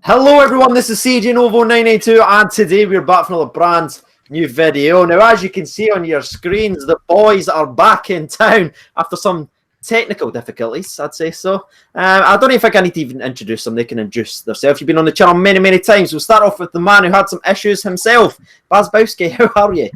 Hello everyone, this is CJ Novo 982 and today we're back for another brand new video. Now as you can see on your screens, the boys are back in town after some technical difficulties, I'd say so. I don't even think I need to even introduce them, they can introduce themselves. You've been on the channel many times. We'll start off with the man who had some issues himself. Bazbowski, how are you?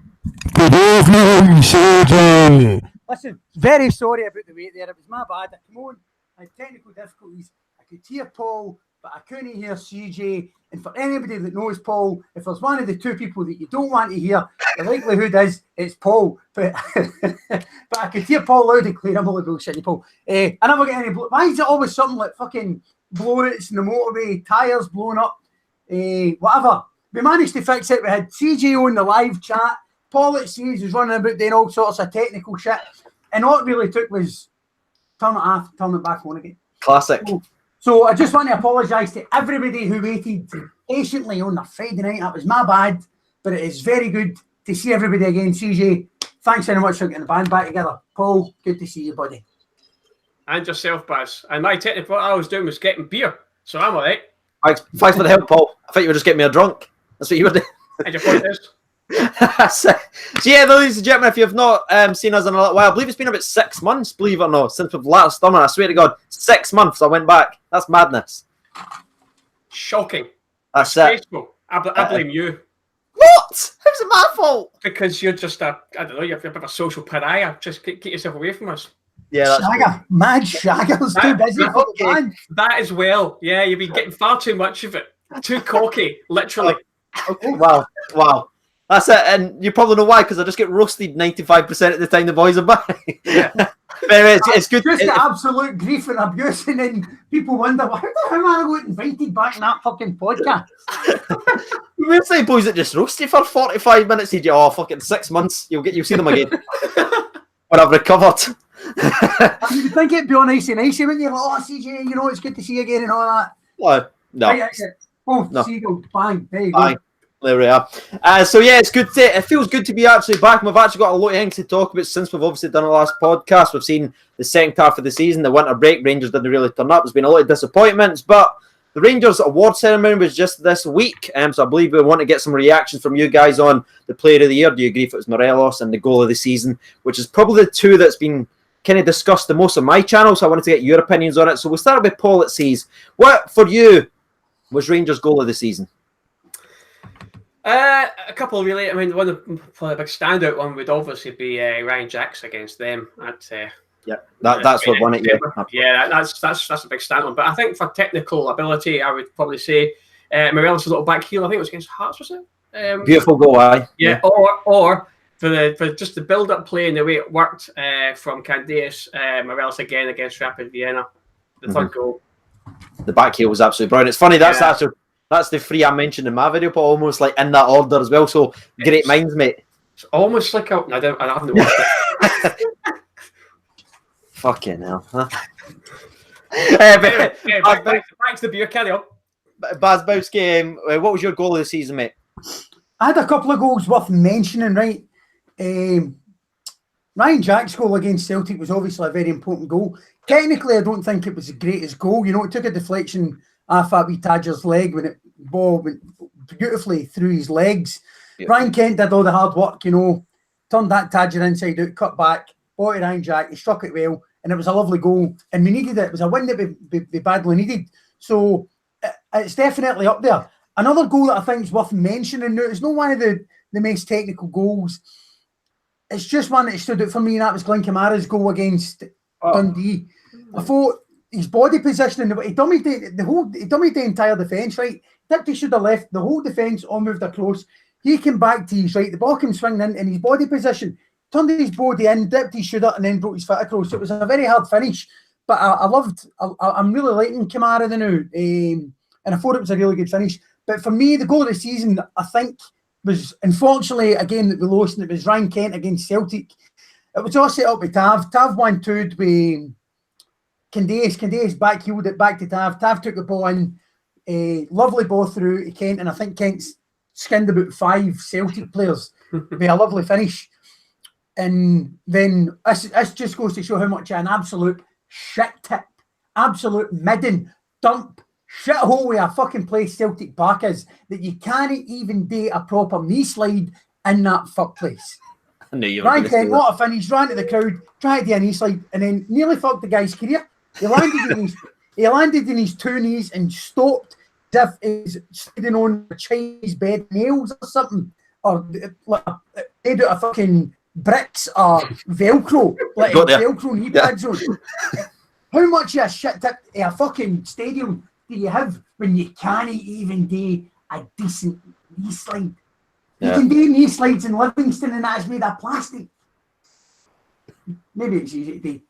Good evening, CJ. Listen, very sorry about the wait there. It was my bad. I came on, I had technical difficulties. I could hear Paul, but I couldn't hear CJ. And for anybody that knows Paul, if there's one of the two people that you don't want to hear, the likelihood is it's Paul. But but I could hear Paul loud and clear. I'm only bullshitting Paul. I never get any. Why is it always something like fucking blow-outs in the motorway, tyres blowing up, whatever? We managed to fix it. We had CJ on the live chat. Paulatseas was running about doing all sorts of technical shit. And all it really took was turn it off, turn it back on again. Classic. So I just want to apologise to everybody who waited patiently on the Friday night. That was my bad, but it is very good to see everybody again. CJ, thanks very much for getting the band back together. Paul, good to see you, buddy. And yourself, Baz. And my technical, what I was doing was getting beer, so I'm all right. Thanks for the help, Paul. I thought you were just getting me a drunk. That's what you were doing. And your point is? So yeah, ladies and gentlemen, if you've not seen us in a little while, I believe it's been about 6 months, believe it or not, since we've last done it. I swear to God, 6 months I went back. That's madness. Shocking. That's it. I blame you. What? How's it my fault? Because you're just I don't know, you're a bit of a social pariah. Just get yourself away from us. Yeah, that's Shagger, mad Shagger's too busy for the band. That as well. Yeah, you've been getting far too much of it. Too cocky, literally. Okay. Wow. That's it, and you probably know why, because I just get roasted 95% of the time the boys are back. Yeah. But anyway, it's good. Just the absolute grief and abuse, and then people wonder, how the hell am I got invited back in that fucking podcast? We're saying boys that just roast you for 45 minutes. Said, oh, fucking 6 months, you'll see them again when I've recovered. You would think it'd be all nice and nice, wouldn't you? Like, oh, CJ, you know, it's good to see you again and all that. Well, no. Right, oh, No. Seagull, bang, there you Bang. go. There we are. So yeah, it's good. It feels good to be actually back. And we've actually got a lot of things to talk about since we've obviously done our last podcast. We've seen the second half of the season, the winter break. Rangers didn't really turn up. There's been a lot of disappointments, but the Rangers award ceremony was just this week. So I believe we want to get some reactions from you guys on the Player of the Year. Do you agree if it was Morelos and the goal of the season, which is probably the two that's been kind of discussed the most on my channel? So I wanted to get your opinions on it. So we'll start with Paulatseas. What for you was Rangers' goal of the season? A couple really. I mean, one of the big standout one would obviously be Ryan Jacks against them. Yeah, that's what won it. Yeah, that's a big standout. But I think for technical ability, I would probably say Morelos' little back heel. I think it was against Hearts, was it? Beautiful goal, aye. Yeah. Or for just the build-up play and the way it worked from Candias, Morelos again against Rapid Vienna, the third goal. The back heel was absolutely brilliant. It's funny, that's the three I mentioned in my video, but almost like in that order as well. So great minds, mate. It's almost like I haven't watched it. Fucking hell, huh? Back to the beer, carry on. Bazbowski, what was your goal of the season, mate? I had a couple of goals worth mentioning, right? Ryan Jack's goal against Celtic was obviously a very important goal. Technically, I don't think it was the greatest goal. You know, it took a deflection off Fabi Tadger's leg when it ball went beautifully through his legs. Yeah. Ryan Kent did all the hard work, you know, turned that Tadger inside out, cut back, bought Ryan Jack, he struck it well, and it was a lovely goal. And we needed it. It was a win that we badly needed. So it's definitely up there. Another goal that I think is worth mentioning now, it's not one of the most technical goals. It's just one that stood out for me, and that was Glenn Kamara's goal against Dundee. I thought his body positioning, he dummied the entire defence, right? He should have left the whole defence, all moved across. He came back to his right, the ball came swinging in his body position, turned his body in, dipped his shoulder, and then brought his foot across. So it was a very hard finish, but I'm really liking Kamara now, and I thought it was a really good finish. But for me, the goal of the season, I think, was unfortunately a game that we lost, and it was Ryan Kent against Celtic. It was all set up with Tav. Tav 1-2'd with Candias. Candias back-heeled it back to Tav. Tav took the ball in. A lovely ball through to Kent, and I think Kent's skinned about 5 Celtic players with a lovely finish. And then this just goes to show how much an absolute shit tip, absolute midden, dump, shithole with a fucking place Celtic Park is that you can't even do a proper knee slide in that fuck place. I knew you were Ryan going to say Kent, that. what a finish, ran to the crowd, tried to do a knee slide, and then nearly fucked the guy's career. He landed in his two knees and stopped as if he's sitting on a Chinese bed nails or something, or like made out of fucking bricks or Velcro, like Velcro knee pads on. How much of a shit tip a fucking stadium do you have when you can't even do a decent knee slide? You can do knee slides in Livingston and that's made of plastic. Maybe it's easy to do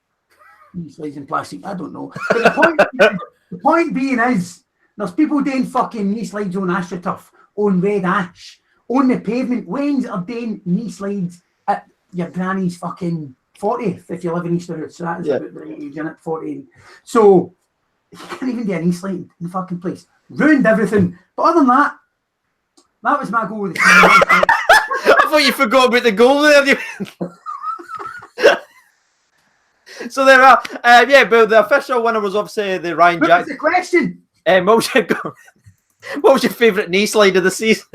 knee slides in plastic, I don't know. But the point being is, there's people doing fucking knee slides on AstroTurf, on red ash, on the pavement. Waynes are doing knee slides at your granny's fucking 40th if you live in Easterhood. So that is about the age in it, 40. So you can't even do a knee slide in the fucking place. Ruined everything. But other than that, that was my goal with the team. I thought you forgot about the goal there. So there are. But the official winner was obviously the Ryan What Jack. was the question? What was your favourite knee slide of the season?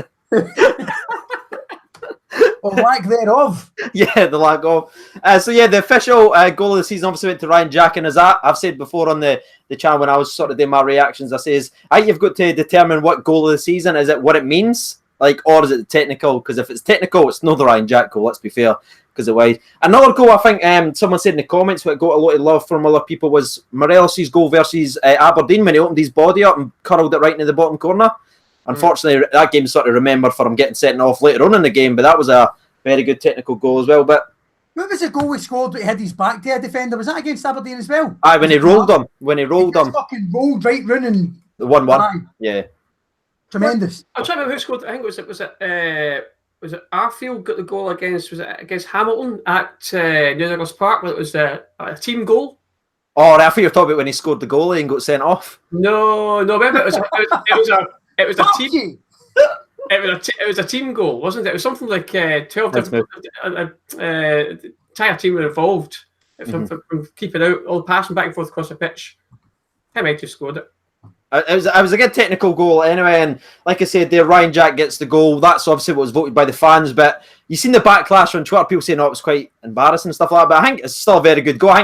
Or lack thereof. Yeah, the lack of. The official goal of the season obviously went to Ryan Jack, and as I've said before on the channel when I was sort of doing my reactions, I says, I think you've got to determine what goal of the season is. It what it means, like, or is it technical? Because if it's technical, it's not the Ryan Jack goal. Let's be fair, because it wide. Another goal, I think, someone said in the comments, what got a lot of love from other people was Morelos' goal versus Aberdeen when he opened his body up and curled it right into the bottom corner. Unfortunately, that game's sort of remembered for him getting sent off later on in the game, but that was a very good technical goal as well. But what was the goal we scored that he had his back to a defender? Was that against Aberdeen as well? when he rolled him. When he rolled him. Fucking rolled right running. The 1-1. Yeah. Tremendous. I'm trying to remember who scored. I think was it Arfield got the goal against Hamilton at New Douglas Park when it was a team goal? Oh, I thought you were talking about when he scored the goalie and got sent off. No, remember it was a team. It was a team goal, wasn't it? It was something like 12 different entire team were involved from keeping out all passing back and forth across the pitch. I might have scored it. It was a good technical goal anyway, and like I said there, Ryan Jack gets the goal. That's obviously what was voted by the fans, but you've seen the backlash on Twitter, people saying, it was quite embarrassing and stuff like that, but I think it's still a very good goal. I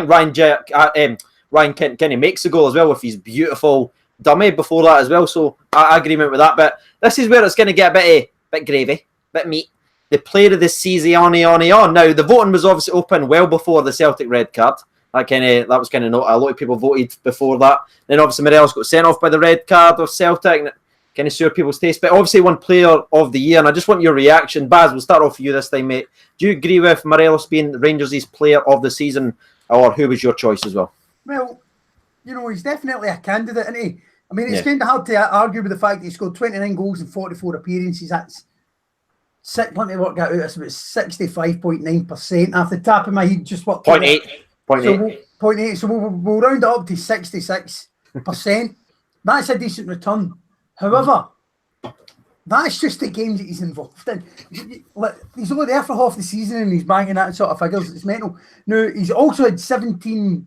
think Ryan Kenny makes the goal as well with his beautiful dummy before that as well, so I agreement with that. But this is where it's going to get a bit gravy, bit meat. The player of the season on. Now, the voting was obviously open well before the Celtic red card. That was kind of not a lot of people voted before that. Then obviously Morelos got sent off by the red card of Celtic, and it kind of soured people's taste. But obviously one player of the year, and I just want your reaction. Baz, we'll start off with you this time, mate. Do you agree with Morelos being Rangers' player of the season, or who was your choice as well? Well, he's definitely a candidate, isn't he? I mean, it's kind of hard to argue with the fact that he scored 29 goals in 44 appearances. That's let me work that out. That's about 65.9%. Off the top of my head, just what? 0.8. 0.8. So we'll round it up to 66%. That's a decent return. However, that's just the games that he's involved in. He's only there for half the season and he's banging that sort of figures. It's mental. Now, he's also had 17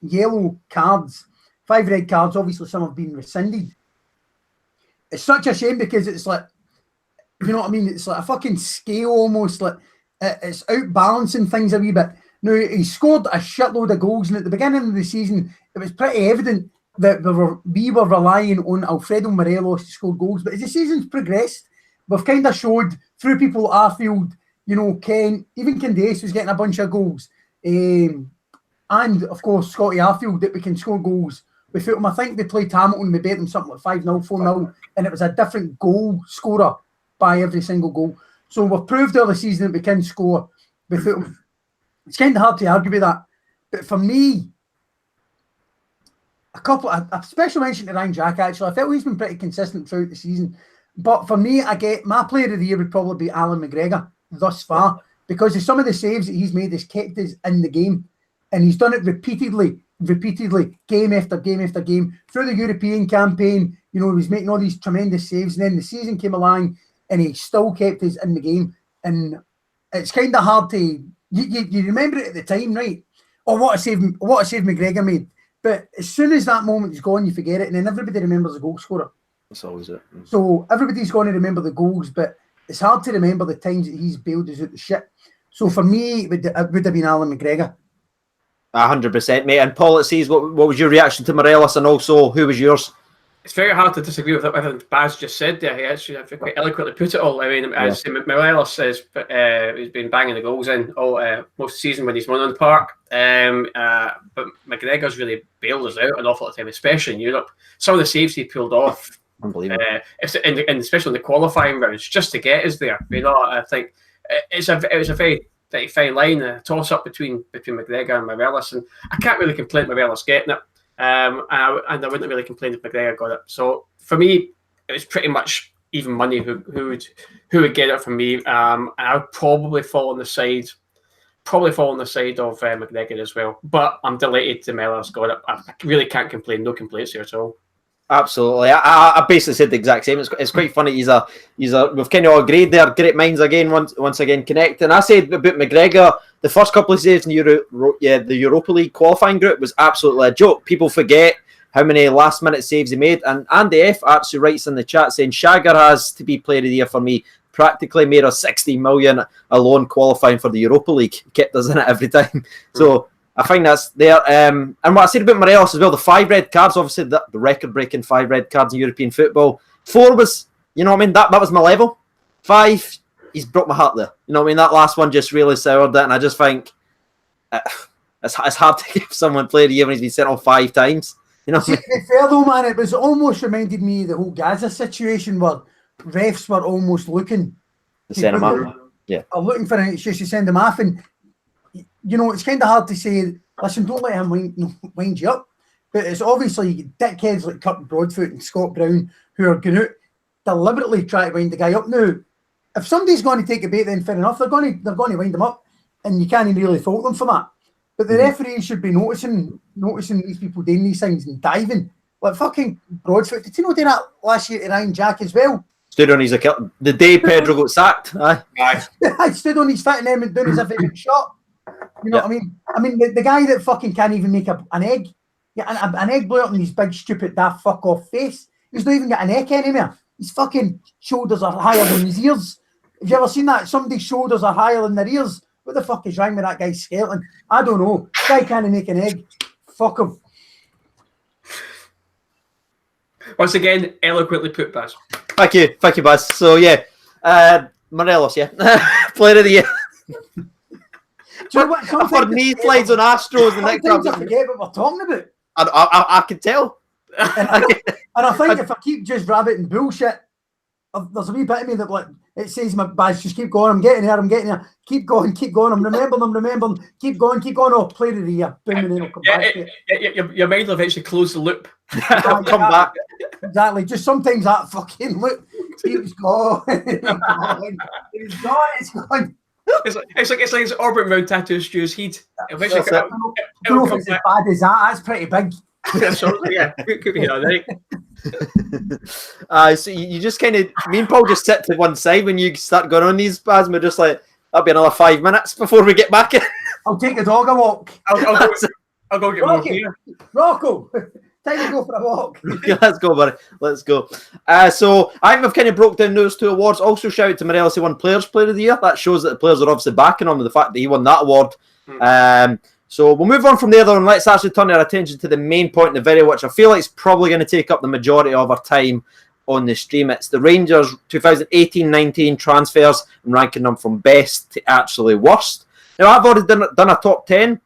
yellow cards, 5 red cards. Obviously, some have been rescinded. It's such a shame because it's like, you know what I mean? It's like a fucking scale almost. Like it's outbalancing things a wee bit. Now, he scored a shitload of goals, and at the beginning of the season, it was pretty evident that we were relying on Alfredo Morelos to score goals. But as the season's progressed, we've kind of showed through people like Arfield, Ken, even Candace was getting a bunch of goals. And, of course, Scotty Arfield, that we can score goals without him. I think they played Hamilton, we beat them something like 5-0, 4-0, and it was a different goal scorer by every single goal. So we've proved all the season that we can score without him. It's kind of hard to argue with that. But for me, a special mention to Ryan Jack, actually. I felt he's been pretty consistent throughout the season. But for me, my player of the year would probably be Alan McGregor thus far, because of some of the saves that he's made has kept us in the game. And he's done it repeatedly, game after game after game. Through the European campaign, he was making all these tremendous saves. And then the season came along and he still kept us in the game. And it's kind of hard to... You remember it at the time, right? Oh, what a save McGregor made. But as soon as that moment is gone, you forget it, and then everybody remembers the goal scorer. That's always it. So everybody's going to remember the goals, but it's hard to remember the times that he's bailed us out the shit. So for me, it would have been Alan McGregor. 100%, mate. And paulatseas, what was your reaction to Morelos, and also who was yours? It's very hard to disagree with everything Baz just said there. He actually, I think, quite eloquently put it all. I mean, as Morelos says, he's been banging the goals in all most of the season when he's won on the park. But McGregor's really bailed us out an awful lot of time, especially in Europe. Some of the saves he pulled off, unbelievable. And especially in the qualifying rounds, just to get us there. You know, I think it was a very fine line, a toss up between McGregor and Morelos, and I can't really complain Morelos getting it. And I wouldn't really complain if McGregor got it. So for me, it was pretty much even money who would get it from me. And I would probably fall on the side of McGregor as well. But I'm delighted the Mellors got it. I really can't complain. No complaints here at all. Absolutely, I basically said the exact same. It's quite funny. He's a we've kind of all agreed there. Great minds again, once again connecting. I said about McGregor, the first couple of saves in the Europa League qualifying group was absolutely a joke. People forget how many last minute saves he made. And Andy F actually writes in the chat saying Shagger has to be player of the year for me. Practically made us 60 million alone qualifying for the Europa League. Kept us in it every time. So I think that's there. And what I said about Morelos as well, the 5 red cards, obviously the record-breaking 5 red cards in European football. 4 was, you know what I mean, that was my level. 5, he's broke my heart there. You know what I mean, that last one just really soured it, and I just think it's hard to give someone player of the year when he's been sent off 5 times. You know what I mean? To be fair though, man, it was almost reminded me of the whole Gaza situation where refs were almost looking to send him off. Yeah. Are looking for an excuse to send him off, and you know, it's kind of hard to say, listen, don't let him wind you up. But it's obviously dickheads like Curtin Broadfoot and Scott Brown who are going to deliberately try to wind the guy up. Now, if somebody's going to take a bait, then fair enough, they're going to wind him up, and you can't really fault them for that. But the referees should be noticing these people doing these things and diving. Like fucking Broadfoot. Did you know do that last year to Ryan Jack as well? Stood on his account the day Pedro got sacked. I stood on his foot and then doing as if he got shot. You know what I mean? I mean, the guy that fucking can't even make an egg. Yeah, an egg blew up in his big, stupid, daft fuck off face. He's not even got a neck anymore. His fucking shoulders are higher than his ears. Have you ever seen that? Somebody's shoulders are higher than their ears. What the fuck is wrong with that guy's skeleton? I don't know. This guy can't make an egg. Fuck him. Once again, eloquently put, Baz. Thank you, Baz. So yeah, Morelos, yeah, player of the year. Do you know what? I've heard knee slides on Astros the next time. I forget what we're talking about. I can tell. And I think if I keep just rabbiting bullshit, there's a wee bit of me that like it says my Baz, just keep going. I'm getting there. Keep going. I'm remembering. Keep going. Oh, player of the year. Boom, and then I'll come back to it. Your mind will eventually close the loop. I'll come back. Exactly. Just sometimes that fucking loop keeps going. It's gone. It's like it's orbit round tattoo Stu's heat. Eventually, It'll come back. As bad as that. That's pretty big. Yeah, could be all right. So you just kind of, me and Paul just sit to one side when you start going on these, Baz. We're just like, that'll be another 5 minutes before we get back in. I'll take the dog a walk. I'll go get more beer. Rocco, time to go for a walk. Let's go, buddy. Let's go. So I think we've kind of broke down those 2 awards. Also, shout out to Morelos, he won Players Player of the Year. That shows that the players are obviously backing him with the fact that he won that award. So we'll move on from there, though, and let's actually turn our attention to the main point in the video, which I feel like is probably going to take up the majority of our time on the stream. It's the Rangers 2018-19 transfers and ranking them from best to actually worst. Now, I've already done a top 10,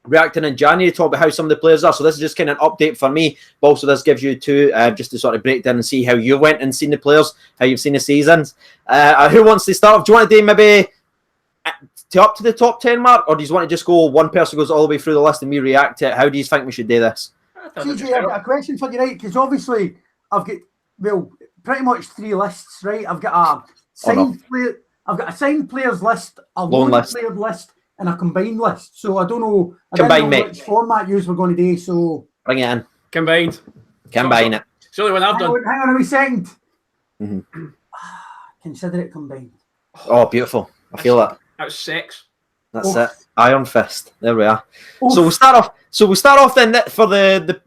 reacting in January, talk about how some of the players are. So this is just kind of an update for me, but also this gives you 2 just to sort of break down and see how you went and seen the players, how you've seen the seasons. Who wants to start? Do you want to do maybe up to the top 10 mark, or do you want to just go one person goes all the way through the list and we react to it? How do you think we should do this? CJ, I've got a question for you, right? Because obviously I've got pretty much 3 lists, right? I've got a signed player, I've got a signed players list, a loan player list, and a combined list. So I don't know which format you were going to do. So bring it in. Combined. Combine it. It's the only one I've done. Hang on a wee second. Consider it combined. Oh, beautiful. I feel that. That was 6. That's it. Iron Fist. There we are. Oof. So we'll start off then for the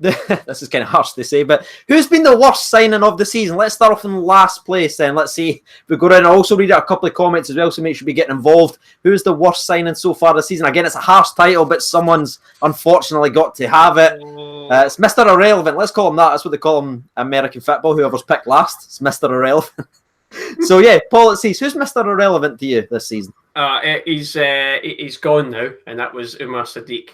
this is kind of harsh to say, but who's been the worst signing of the season? Let's start off in last place then. Let's see if we go around. I'll also read out a couple of comments as well, so make sure we get involved. Who's the worst signing so far this season? Again, it's a harsh title, but someone's unfortunately got to have it. It's Mr. Irrelevant. Let's call him that. That's what they call him American football. Whoever's picked last, it's Mr. Irrelevant. So yeah, paulatseas, who's Mr. Irrelevant to you this season? He's gone now, and that was Umar Sadiq.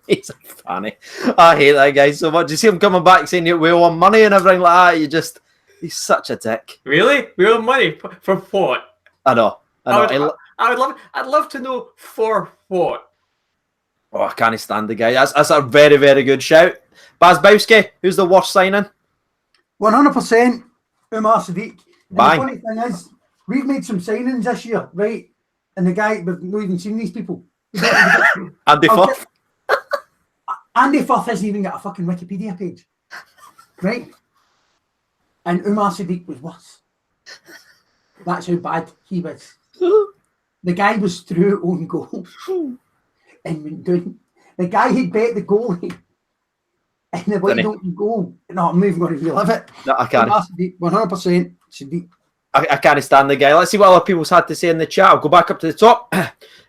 He's funny. I hate that guy so much. You see him coming back saying we want money and everything like that. He's such a dick. Really? We want money for what? I know. I'd love to know for what. Oh, I can't stand the guy. That's a very, very good shout. Bazbowski, who's the worst signing? 100% Umar Sadiq. And Bang. the funny thing is, we've made some signings this year, right? And the guy, we've not even seen these people. Andy Firth. Andy Firth hasn't even got a fucking Wikipedia page, right? And Umar Sadiq was worse. That's how bad he was. The guy was through own goal and went down. The guy had bet the goalie and the wide open goal. No, I'm not even going to relive it. No, I can't. 100% Sadiq. I can't stand the guy. Let's see what other people's had to say in the chat. I'll go back up to the top.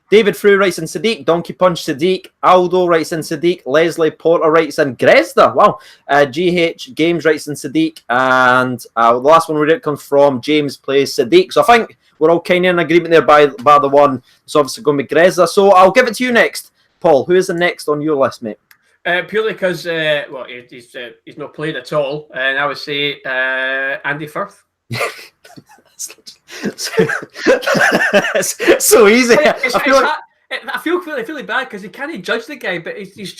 David Frew writes in Sadiq. Donkey Punch Sadiq. Aldo writes in Sadiq. Leslie Porter writes in Grezda. Wow. GH Games writes in Sadiq. And the last one we read comes from James Plays Sadiq. So I think we're all kind of in agreement there by the one. It's obviously going to be Grezda. So I'll give it to you next. Paul, who is the next on your list, mate? Purely because he's not played at all. And I would say Andy Firth. So easy. I feel really bad because he can't judge the guy, but he's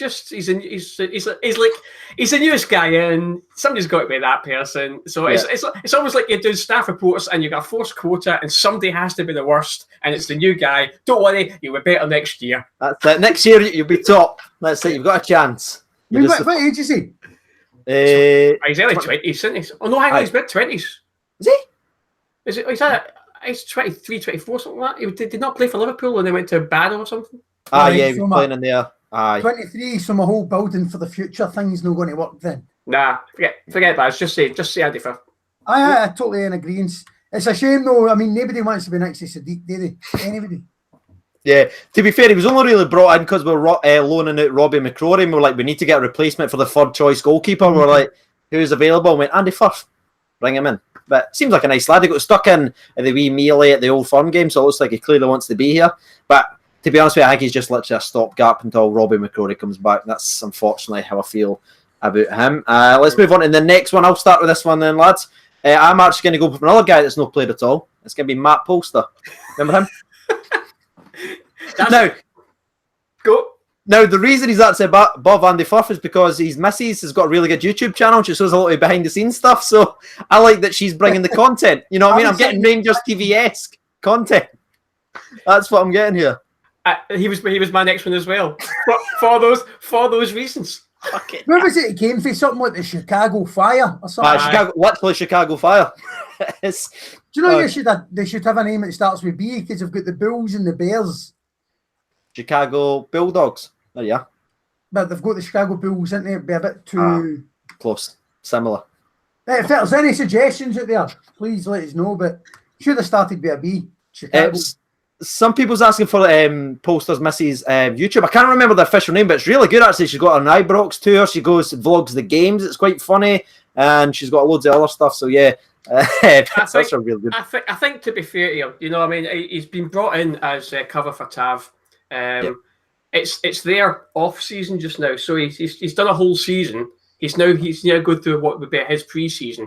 the newest guy, and somebody's got to be that person. So it's almost like you're doing staff reports and you got a forced quota, and somebody has to be the worst, and it's the new guy. Don't worry, you'll be better next year. That's it. Next year you'll be top. That's it. You've got a chance. What age is he? He's early 20s, isn't he? Oh no, hang on, he's mid-20s. Is he? Is it? He's 23, 24, something like that. He did not play for Liverpool when they went to Barrow or something. Yeah, he was playing in there. 23, so my whole building for the future thing's not going to work then. Nah, forget that. Just say Andy Firth. I totally in agreement. It's a shame though. I mean, nobody wants to be next to Sadiq, do they? Anybody? Yeah, to be fair, he was only really brought in because we were loaning out Robbie McCrory, and we were like, we need to get a replacement for the third choice goalkeeper. We're like, who's available? And went, Andy Firth, bring him in. But seems like a nice lad. He got stuck in the wee melee at the Old Firm game, so it looks like he clearly wants to be here. But to be honest with you, I think he's just literally a stopgap until Robbie McCrory comes back. That's unfortunately how I feel about him. Let's move on to the next one. I'll start with this one then, lads. I'm actually going to go with another guy that's not played at all. It's going to be Matt Polster. Remember him? Now, the reason he's actually above Andy Firth is because his missus has got a really good YouTube channel. She shows a lot of behind-the-scenes stuff, so I like that she's bringing the content. You know what I mean? I'm getting Rangers TV-esque content. That's what I'm getting here. He was my next one as well. for those reasons. Where was it? He came for something like the Chicago Fire or something. Literally Chicago Fire. Do you know they should have a name that starts with B because they've got the Bulls and the Bears. Chicago Bulldogs. There you are. But they've got the Chicago Bulls, isn't it? It'd be a bit too close, similar. If there's any suggestions out there, please let us know. But should have started with a B. Chicago. Some people's asking for Polster's Missy's YouTube. I can't remember the official name, but it's really good actually. She's got an Ibrox tour. She goes vlogs the games. It's quite funny, and she's got loads of other stuff. So yeah, that's a real good. I think to be fair to him, you know, I mean, he's been brought in as cover for Tav. It's their off season just now, so he's done a whole season. He's now going through what would be his pre-season.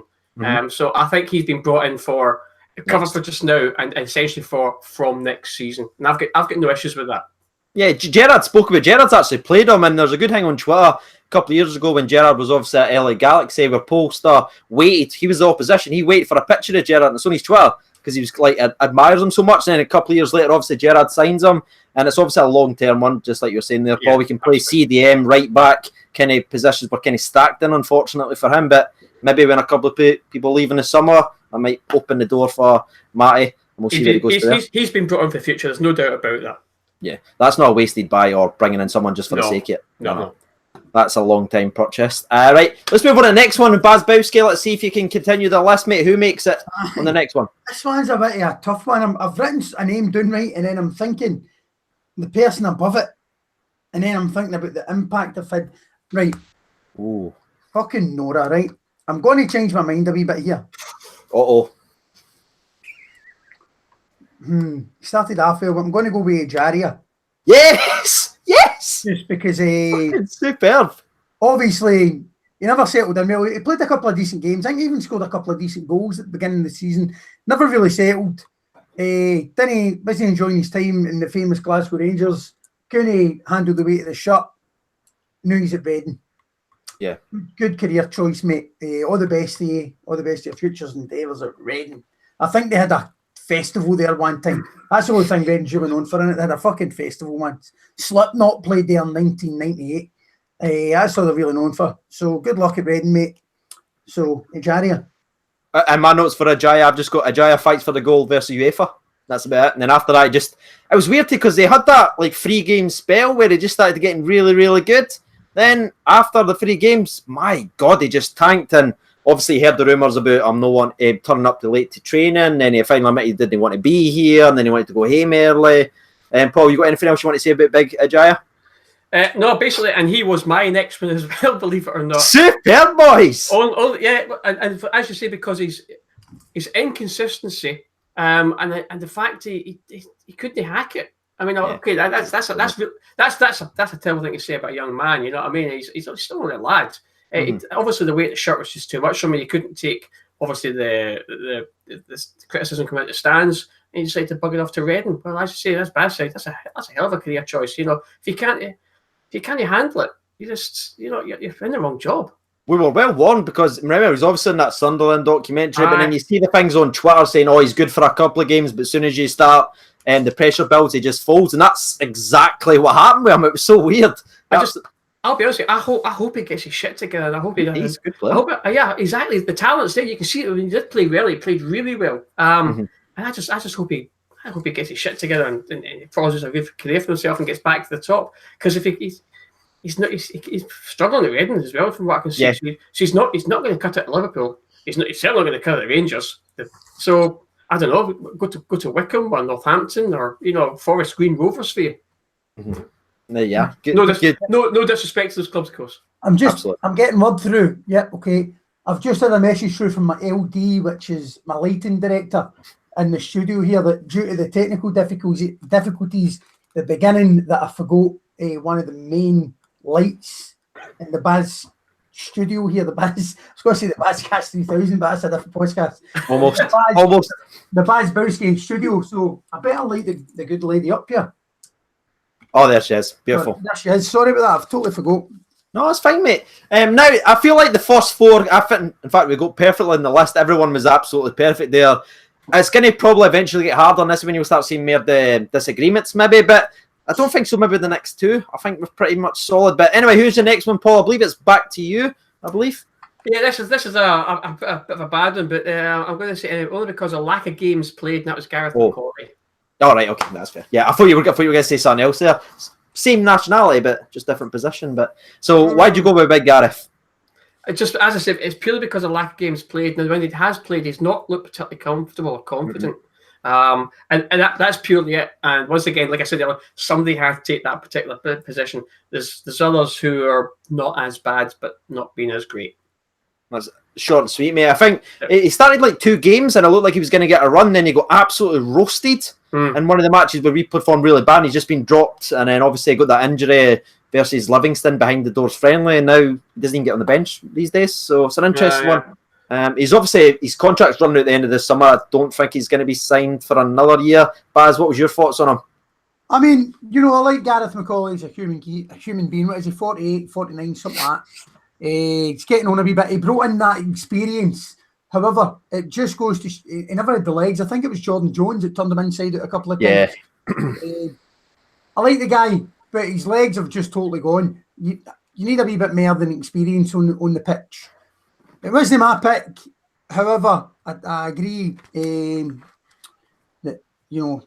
So I think he's been brought in for cover for just now and essentially from next season. And I've got no issues with that. Yeah, Gerard spoke about. Gerard's actually played him, and there's a good thing on Twitter a couple of years ago when Gerard was obviously at LA Galaxy, where Polster waited. He was the opposition. He waited for a picture of Gerard, and it's on his Twitter because he was like admires him so much. And then a couple of years later, obviously Gerard signs him, and it's obviously a long-term one, just like you're saying there, Paul. We can play CDM, right back, kind of positions were kind of stacked in, unfortunately for him. But maybe when a couple of people leave in the summer, I might open the door for Matty And we'll see where he goes from there. He's been brought on for the future. There's no doubt about that. Yeah, that's not a wasted buy or bringing in someone just for the sake of it. No. That's a long time purchase. Right, let's move on to the next one. Bazbowski, let's see if you can continue the list, mate. Who makes it on the next one? This one's a bit of a tough one. I've written a name down right, and then I'm thinking the person above it, and then I'm thinking about the impact I've had. Right. Ooh. Fucking Nora, right? I'm going to change my mind a wee bit here. Uh-oh. Started off well, but I'm going to go with Ajaria. Yes! Yes! Just because superb. Obviously, he never settled in well. He played a couple of decent games. I think he even scored a couple of decent goals at the beginning of the season. Never really settled. Wasn't enjoying his time in the famous Glasgow Rangers. Couldn't handle the weight of the shirt. Now he's at Reading. Yeah. Good career choice, mate. All the best to you. All the best to your futures endeavours at Reading. I think they had a festival there one time. That's the only thing Reading should have known for, innit? They had a fucking festival once. Slipknot played there in 1998. That's all they're really known for. So good luck at Reading, mate. So, Ajaria. And my notes for Ajaria, I've just got Ajaria fights for the goal versus UEFA. That's about it. And then after that, it was weird because they had that like 3-game spell where they just started getting really, really good. Then after the 3 games, my God, they just tanked. And obviously heard the rumours about no one turning up too late to training. Then he finally admitted he didn't want to be here. And then he wanted to go home early. And Paul, you got anything else you want to say about Big Ajaria? No, basically, and he was my next one as well, believe it or not. Superb, boys! Yeah, and as you say, because his inconsistency and the fact he couldn't hack it. I mean, okay, that's a terrible thing to say about a young man. You know what I mean? He's still only a lad. Obviously, the weight of the shirt was just too much for me. He couldn't take obviously the criticism coming out the stands. And he decided to bug it off to Reading. Well, as you say, that's bad side. That's a hell of a career choice. You know, if you can't handle it, you're in the wrong job. We were well warned because remember he was obviously in that Sunderland documentary, but then you see the things on Twitter saying, "Oh, he's good for a couple of games," but as soon as you start and the pressure builds, he just folds, and that's exactly what happened with him. It was so weird. I'll be honest with you, I hope he gets his shit together. And I hope he's a good player. Yeah, exactly. The talent's there. You can see it when he did play well. He played really well. And I just hope he gets his shit together and follows a good career for himself and gets back to the top. Because if he's struggling at Reading as well, from what I can see. Yeah. So he's not going to cut it at Liverpool. He's certainly not going to cut it at Rangers. So I don't know. Go to Wickham or Northampton or Forest Green Rovers for you. Yeah. Good, no disrespect to those clubs, of course. I'm getting word through. Yep. Okay. I've just had a message through from my LD, which is my lighting director in the studio here, that due to the technical difficulties, the beginning that I forgot one of the main lights in the Baz studio here. I was going to say the Bazcast 3000, but that's a different podcast. Almost. The Bazbowski studio. So I better light the good lady up here. Oh, there she is. Beautiful. There she is. Sorry about that. I've totally forgot. No, it's fine, mate. Now, I feel like the first 4, in fact, we got perfectly in the list. Everyone was absolutely perfect there. It's going to probably eventually get harder on this when you start seeing more of the disagreements, maybe, but I don't think so. Maybe the next 2. I think we're pretty much solid. But anyway, who's the next one, Paul? I believe it's back to you, I believe. Yeah, this is a bit of a bad one, but I'm going to say only because of lack of games played, and that was Gareth McCauley. All right, okay, that's fair. Yeah, I thought you were going to say something else there. Same nationality, but just different position. But so, why'd you go with Big Gareth? Just as I said, it's purely because of lack of games played. Now, when he has played, he's not looked particularly comfortable or confident. And that's purely it. And once again, like I said earlier, somebody has to take that particular position. There's others who are not as bad, but not being as great. That's short and sweet, mate. I think he started like 2 games and it looked like he was going to get a run. Then he got absolutely roasted in one of the matches where we performed really bad. And he's just been dropped, and then obviously got that injury versus Livingston behind the doors friendly, and now he doesn't even get on the bench these days. So it's an interesting one. He's obviously his contract's running at the end of the summer. I don't think he's going to be signed for another year. Baz, what was your thoughts on him? I mean, I like Gareth McCauley as a human being. What is he, 48, 49, something like that? He's getting on a wee bit. He brought in that experience. However, it just goes to... He never had the legs. I think it was Jordan Jones that turned him inside out a couple of times. Yeah. I like the guy, but his legs have just totally gone. You need a wee bit more than experience on the pitch. It wasn't my pick. However, I agree that you know,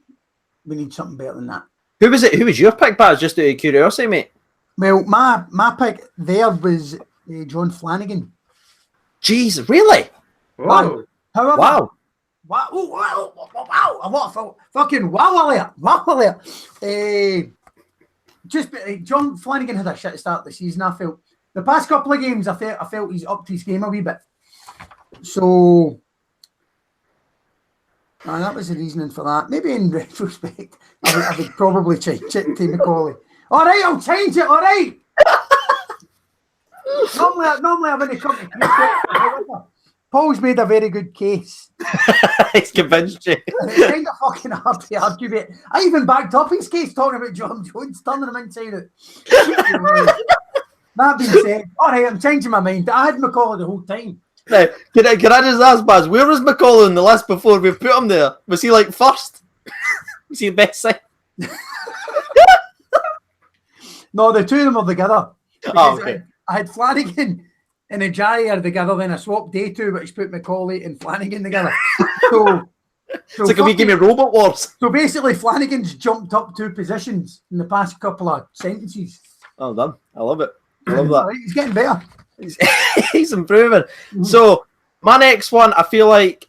we need something better than that. Who was it? Who was your pick, Baz? Just out of curiosity, mate. Well, my pick there was John Flanagan. Jeez, really? Whoa. However, Wow. wow, what fucking wow alert. John Flanagan had a shit start of the season. I felt the past couple of games, I felt he's upped his game a wee bit. So that was the reasoning for that. Maybe in retrospect, I would probably change it to Macaulay. All right, I'll change it. All right. normally I wouldn't come to Paul's made a very good case. He's convinced you. It's kind of fucking hard to argue with. I even backed up his case talking about John Jones turning him inside out. That being said, all right, I'm changing my mind. I had McCullough the whole time. Now, can I just ask, Baz, where was McCullough on the list before we put him there? Was he like first? Was he the best side? No, the two of them were together. Oh, okay. I had Flanagan and Ajayi together, then I swapped day two, which put Macaulay and Flanagan together. So It's like a wee game of Robot Wars. So basically, Flanagan's jumped up 2 positions in the past couple of sentences. Well done. I love it. I love that. He's getting better. He's improving. So my next one, I feel like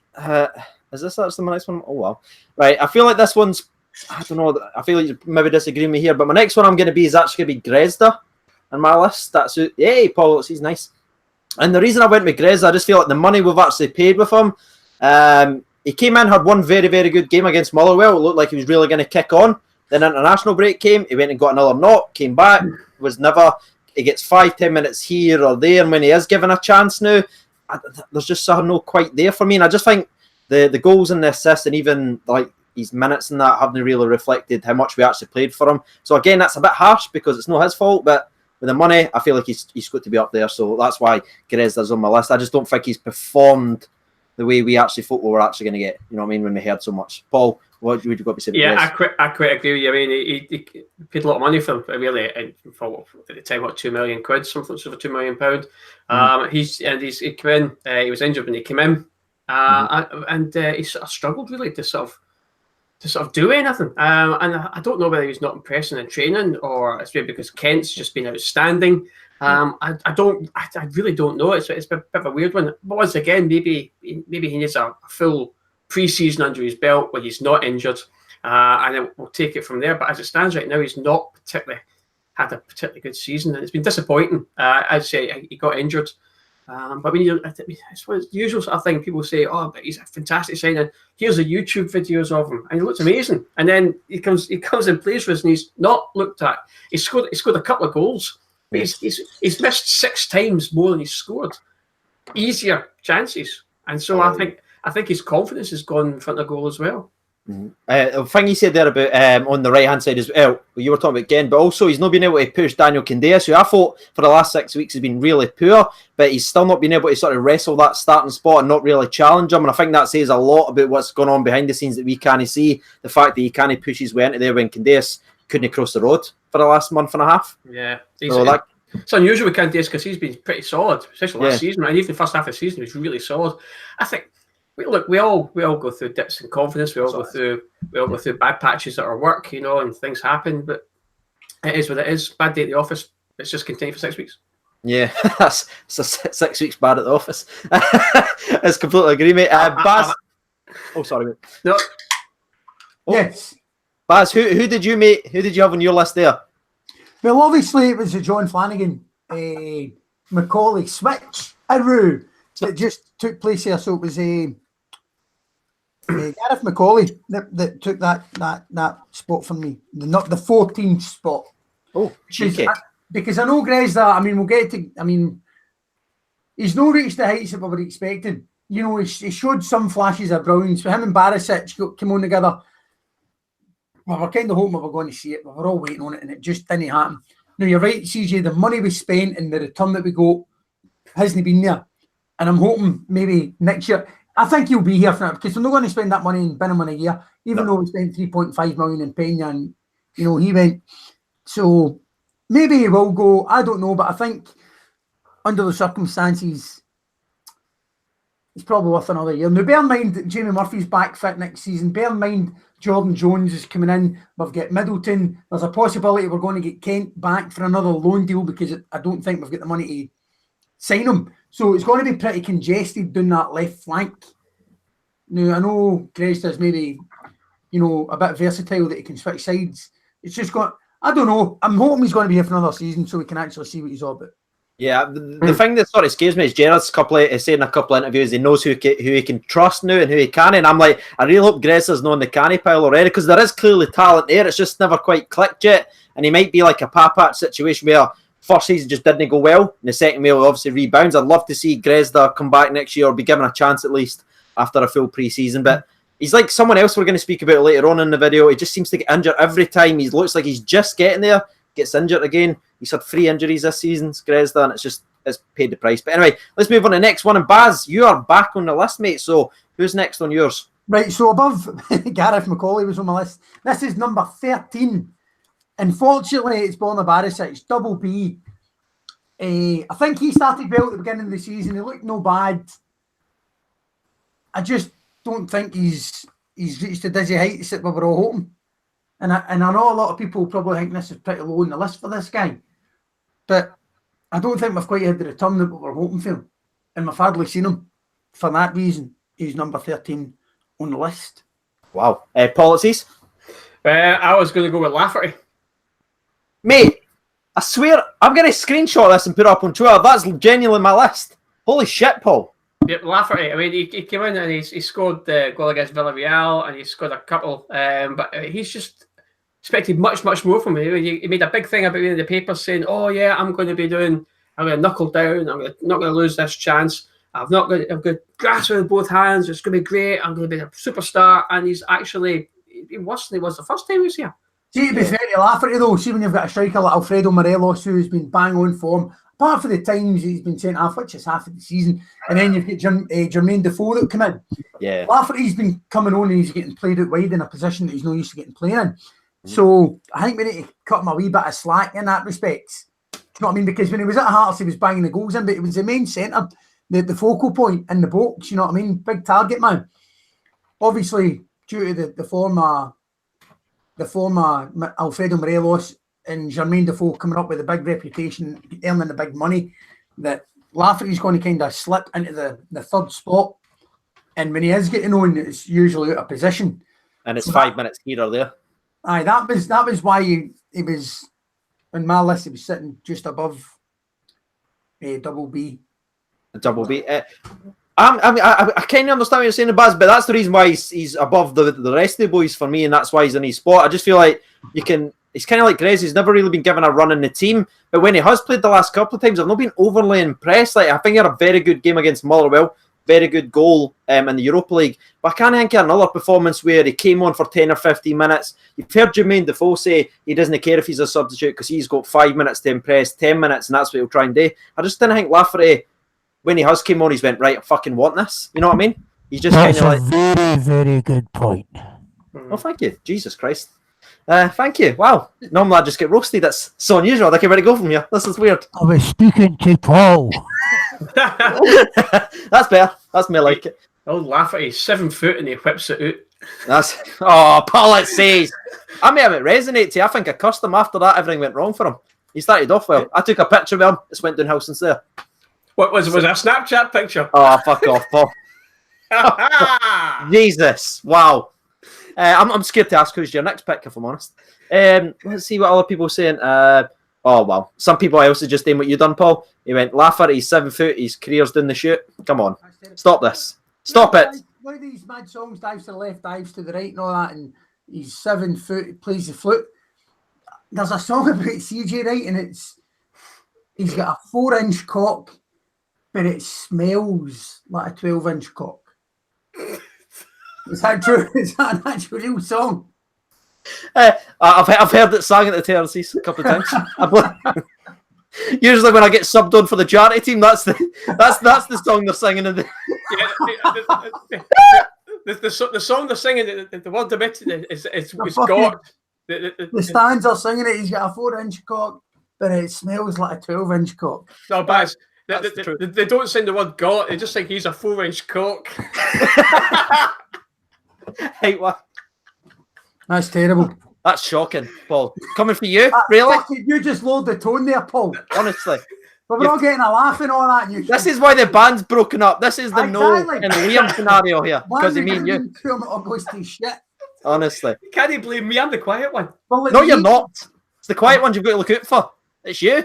is this actually my next one? Oh wow. Right. I feel like this one's, I don't know, I feel like you maybe disagree with me here, but my next one I'm gonna be is actually gonna be Grezda on my list. That's it. Yay, Paul, he's nice. And the reason I went with Grezda, I just feel like the money we've actually paid with him. He came in, had one very, very good game against Motherwell. It looked like he was really going to kick on. Then international break came. He went and got another knock, came back. Was never. He gets 5-10 minutes here or there. And when he is given a chance now, there's just something not quite there for me. And I just think the goals and the assists and even like his minutes and that haven't really reflected how much we actually played for him. So again, that's a bit harsh because it's not his fault. But with the money, I feel like he's got to be up there. So that's why Grezda's on my list. I just don't think he's performed the way we actually thought we were actually going to get, you know what I mean, when we heard so much. Paul, what would you got to say? Yeah, I quite agree with you. I mean, he paid a lot of money for him, really, for at the time, what, £2 million, something over £2 million. He came in. He was injured when he came in, and he sort of struggled really to sort of do anything. And I don't know whether he's not impressing in training or it's maybe because Kent's just been outstanding. I really don't know. It's a bit of a weird one. But once again, maybe he needs a full pre-season under his belt when he's not injured, and then we'll take it from there. But as it stands right now, he's not had a particularly good season, and it's been disappointing. I'd say he got injured, but it's the usual sort of thing. People say, "Oh, but he's a fantastic signing. Here's the YouTube videos of him, and he looks amazing." And then he comes and plays for us, and he's not looked at. He scored a couple of goals. He's missed 6 times more than he's scored. Easier chances, and so I think his confidence has gone in front of goal as well. The thing you said there about on the right hand side as well, you were talking about Gen, but also he's not been able to push Daniel Candeas, who I thought for the last 6 weeks has been really poor, but he's still not been able to sort of wrestle that starting spot and not really challenge him. And I think that says a lot about what's going on behind the scenes that we can't see. The fact that he can't push his way into there when Candeas couldn't cross the road for the last month and a half. Yeah, it's unusual with Candeas because he's been pretty solid, especially last season. And even the first half of the season, he was really solid. I think. We all go through dips in confidence. We all go through bad patches at our work, you know, and things happen. But it is what it is. Bad day at the office. It's just continued for 6 weeks. Yeah, that's 6 weeks bad at the office. I completely agree, mate. Baz. Sorry, mate. No. Oh. Yes. Baz, who did you have on your list there? Well, obviously it was a John Flanagan, Macaulay switch, that just took place here. So it was Gareth Macaulay that took that spot from me, not the 14th spot. Oh, cheeky. Because I know Grezda, I mean, we'll get to, I mean, he's not reached the heights that we were expecting. You know, he showed some flashes of brilliance. For him and Barisic came on together. Well, we're kind of hoping we were going to see it, but we're all waiting on it, and it just didn't happen. No, you're right, CJ, the money we spent and the return that we got hasn't been there. And I'm hoping maybe next year, I think he'll be here for it because we're not going to spend that money in Binham in a year, even though we spent 3.5 million in Pena and, you know, he went. So maybe he will go. I don't know, but I think under the circumstances, it's probably worth another year. Now, bear in mind that Jamie Murphy's back fit next season. Bear in mind Jordan Jones is coming in. We've got Middleton. There's a possibility we're going to get Kent back for another loan deal because I don't think we've got the money to sign him. So it's going to be pretty congested down that left flank. Now, I know Grezda's maybe, a bit versatile that he can switch sides. It's just got, I don't know. I'm hoping he's going to be here for another season so we can actually see what he's all about. Yeah, the thing that sort of scares me is Gerrard's saying in a couple of interviews he knows who he can trust now and who he can't. And I'm like, I really hope Gressa's not on the canny pile already because there is clearly talent there. It's just never quite clicked yet. And he might be like a Papat situation where first season just didn't go well. And the second wheel obviously rebounds. I'd love to see Grezda come back next year or be given a chance at least after a full pre-season. But he's like someone else we're going to speak about later on in the video. He just seems to get injured every time. He looks like he's just getting there, gets injured again. He's had 3 injuries this season, Grezda, and it's paid the price. But anyway, let's move on to the next one. And Baz, you are back on the list, mate. So who's next on yours? Right, so above Gareth McCauley was on my list. This is number 13. Unfortunately, it's Borna Barisic, double B. I think he started well at the beginning of the season. He looked no bad. I just don't think he's reached the dizzy heights that we were all hoping. And I know a lot of people probably think this is pretty low on the list for this guy. But I don't think we've quite had the return that we were hoping for. And we've hardly seen him. For that reason, he's number 13 on the list. Wow. Paulatseas? I was going to go with Lafferty. Mate, I swear, I'm going to screenshot this and put it up on Twitter. That's genuinely my list. Holy shit, Paul. Yep, Lafferty. I mean, he came in and he scored the goal against Villarreal and he scored a couple. But he's just expected much, much more from him. He made a big thing about it in the paper saying, oh, yeah, I'm going to knuckle down. I'm not going to lose this chance. I've got grasp with both hands. It's going to be great. I'm going to be a superstar. And he's actually worse than he was the first time he was here. See, to be fair to Lafferty, though, see when you've got a striker like Alfredo Morelos who's been bang on form, apart from the times he's been sent off, which is half of the season, and then you've got Jermaine Defoe that come in. Yeah. Lafferty's been coming on and he's getting played out wide in a position that he's not used to getting playing in. So I think we need to cut him a wee bit of slack in that respect. Do you know what I mean? Because when he was at Hearts, he was banging the goals in, but he was the main centre, the focal point in the box, you know what I mean? Big target man. Obviously, due to the former Alfredo Morelos and Jermaine Defoe coming up with a big reputation, earning the big money, that Lafferty's going to kind of slip into the third spot. And when he is getting on, it's usually out of position. And it's 5 minutes here or there. Aye, that was why he was on my list. He was sitting just above double B. Double B. I kind of understand what you're saying, Baz, but that's the reason why he's above the rest of the boys for me, and that's why he's in his spot. I just feel like it's kind of like Grez. He's never really been given a run in the team, but when he has played the last couple of times, I've not been overly impressed. Like I think he had a very good game against Motherwell, very good goal in the Europa League, but I can't think of another performance where he came on for 10 or 15 minutes. You've heard Jermaine Defoe say he doesn't care if he's a substitute because he's got 5 minutes to impress, 10 minutes, and that's what he'll try and do. I just didn't think Lafferty, when he has came on, he's went, right, I fucking want this. You know what I mean? He's just kind of like... very, very good point. Oh, thank you. Jesus Christ. Thank you. Wow. Normally I just get roasted. That's so unusual. I can ready to go from here. This is weird. I was speaking to Paul. That's better. That's me like it. Old Lafferty, 7 foot and he whips it out. That's... Oh, paulatseas. I may have it resonate to you. I think I cursed him after that. Everything went wrong for him. He started off well. I took a picture of him. It's went downhill since there. What was a Snapchat picture? Oh, fuck off, Paul. Jesus. Wow. I'm scared to ask who's your next pick, if I'm honest. Let's see what other people are saying. Oh, wow. Some people else are just doing what you done, Paul. He went, Lafferty, he's 7 foot, his career's doing the shoot. Come on. Stop this. Stop it. One of these mad songs, dives to the left, dives to the right and all that, and he's 7 foot, he plays the flute. There's a song about CJ, right, and he's got a 4-inch cock, but it smells like a 12-inch cock. Is that true? Is that an actual real song? I've heard it sung at the terraces a couple of times. Usually when I get subbed on for the charity team, that's the song they're singing in the... the song they're singing, the word of it is got... The stands are singing it, he's got a 4-inch cock, but it smells like a 12-inch cock. No, Baz, They don't send the word "got." They just think he's a 4-inch cock. Hey, what? That's terrible. That's shocking, Paul. Coming for you, really? You just lowered the tone there, Paul. Honestly. But we're all getting a laugh and all that. This is why the band's broken up. This is the Exactly. Noel and Liam scenario here. Because of me and you. Shit. Honestly. Can't you blame me? I'm the quiet one. Well, No, you're not. It's the quiet ones you've got to look out for. It's you.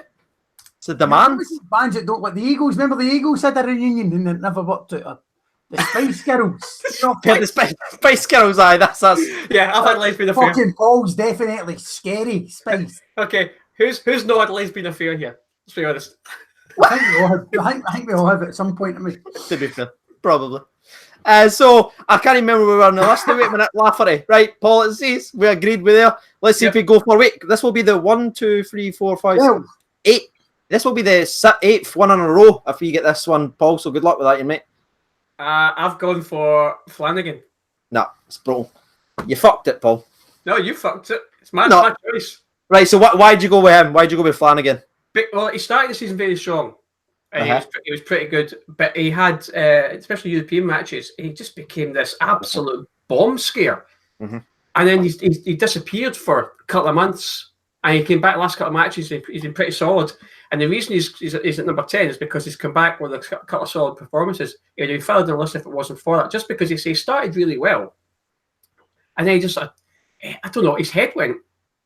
It's the demand. Bands that don't like the Eagles. Remember the Eagles had a reunion and it never worked out. The Spice Girls. Yeah, the Spice Girls, aye. That's us. Yeah, I've had lesbian affair. Fucking Paul's definitely scary. Spice. Okay, who's not had lesbian affair here? Let's be honest. I think we all have at some point. I mean, To be fair, probably. So I can't remember where we were on the list. Wait a minute, Lafferty. Right, paulatseas. We agreed with there. Let's see if we go for a week. This will be the 1, 2, 3, 4, 5, 6, 8. This will be the 8th one in a row if we get this one, Paul. So good luck with that, you mate. I've gone for Flanagan. No, it's brutal. You fucked it, Paul. No, you fucked it. It's my choice. Right, so why'd you go with him? Why'd you go with Flanagan? Well, he started the season very strong. He was pretty good, but he had, especially European matches, he just became this absolute bomb scare. Mm-hmm. And then he disappeared for a couple of months, and he came back last couple of matches. He's been pretty solid. And the reason he's at number 10 is because he's come back with a couple of solid performances. He'd be further in the list if it wasn't for that. Just because he started really well, and then he just, I don't know, his head went,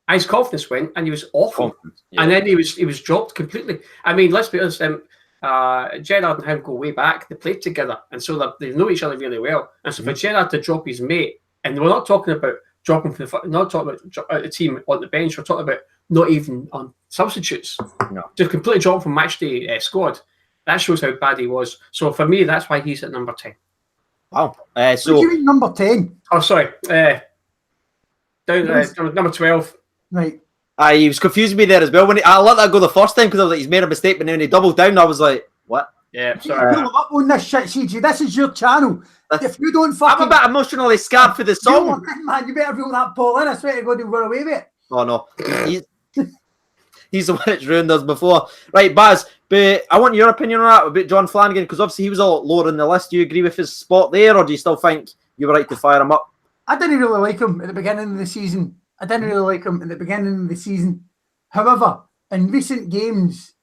and his confidence went, and he was awful. Yeah. And then he was dropped completely. I mean, let's be honest. Gerrard and him go way back. They played together, and so they know each other really well. And so for Gerrard to drop his mate, and we're not talking about dropping not talking about the team on the bench. We're talking about not even on substitutes. No, just completely dropped from matchday squad. That shows how bad he was. So for me, that's why he's at number 10. Wow. So what do you mean number 10? Oh, sorry. Down number 12. Right. He was confusing me there as well. I let that go the first time because I was like, he's made a mistake, but then when he doubled down, I was like, what? Yeah, sorry. Pull up on this shit, CG. This is your channel. If you don't fucking... I'm a bit emotionally scarred for the song. Man, you better reel that Paul in. I swear to God, he'll run away with it. Oh, no. He's the one that's ruined us before. Right, Baz, but I want your opinion on that about John Flanagan, because obviously he was a lot lower in the list. Do you agree with his spot there, or do you still think you were right to fire him up? I didn't really like him at the beginning of the season. However, in recent games,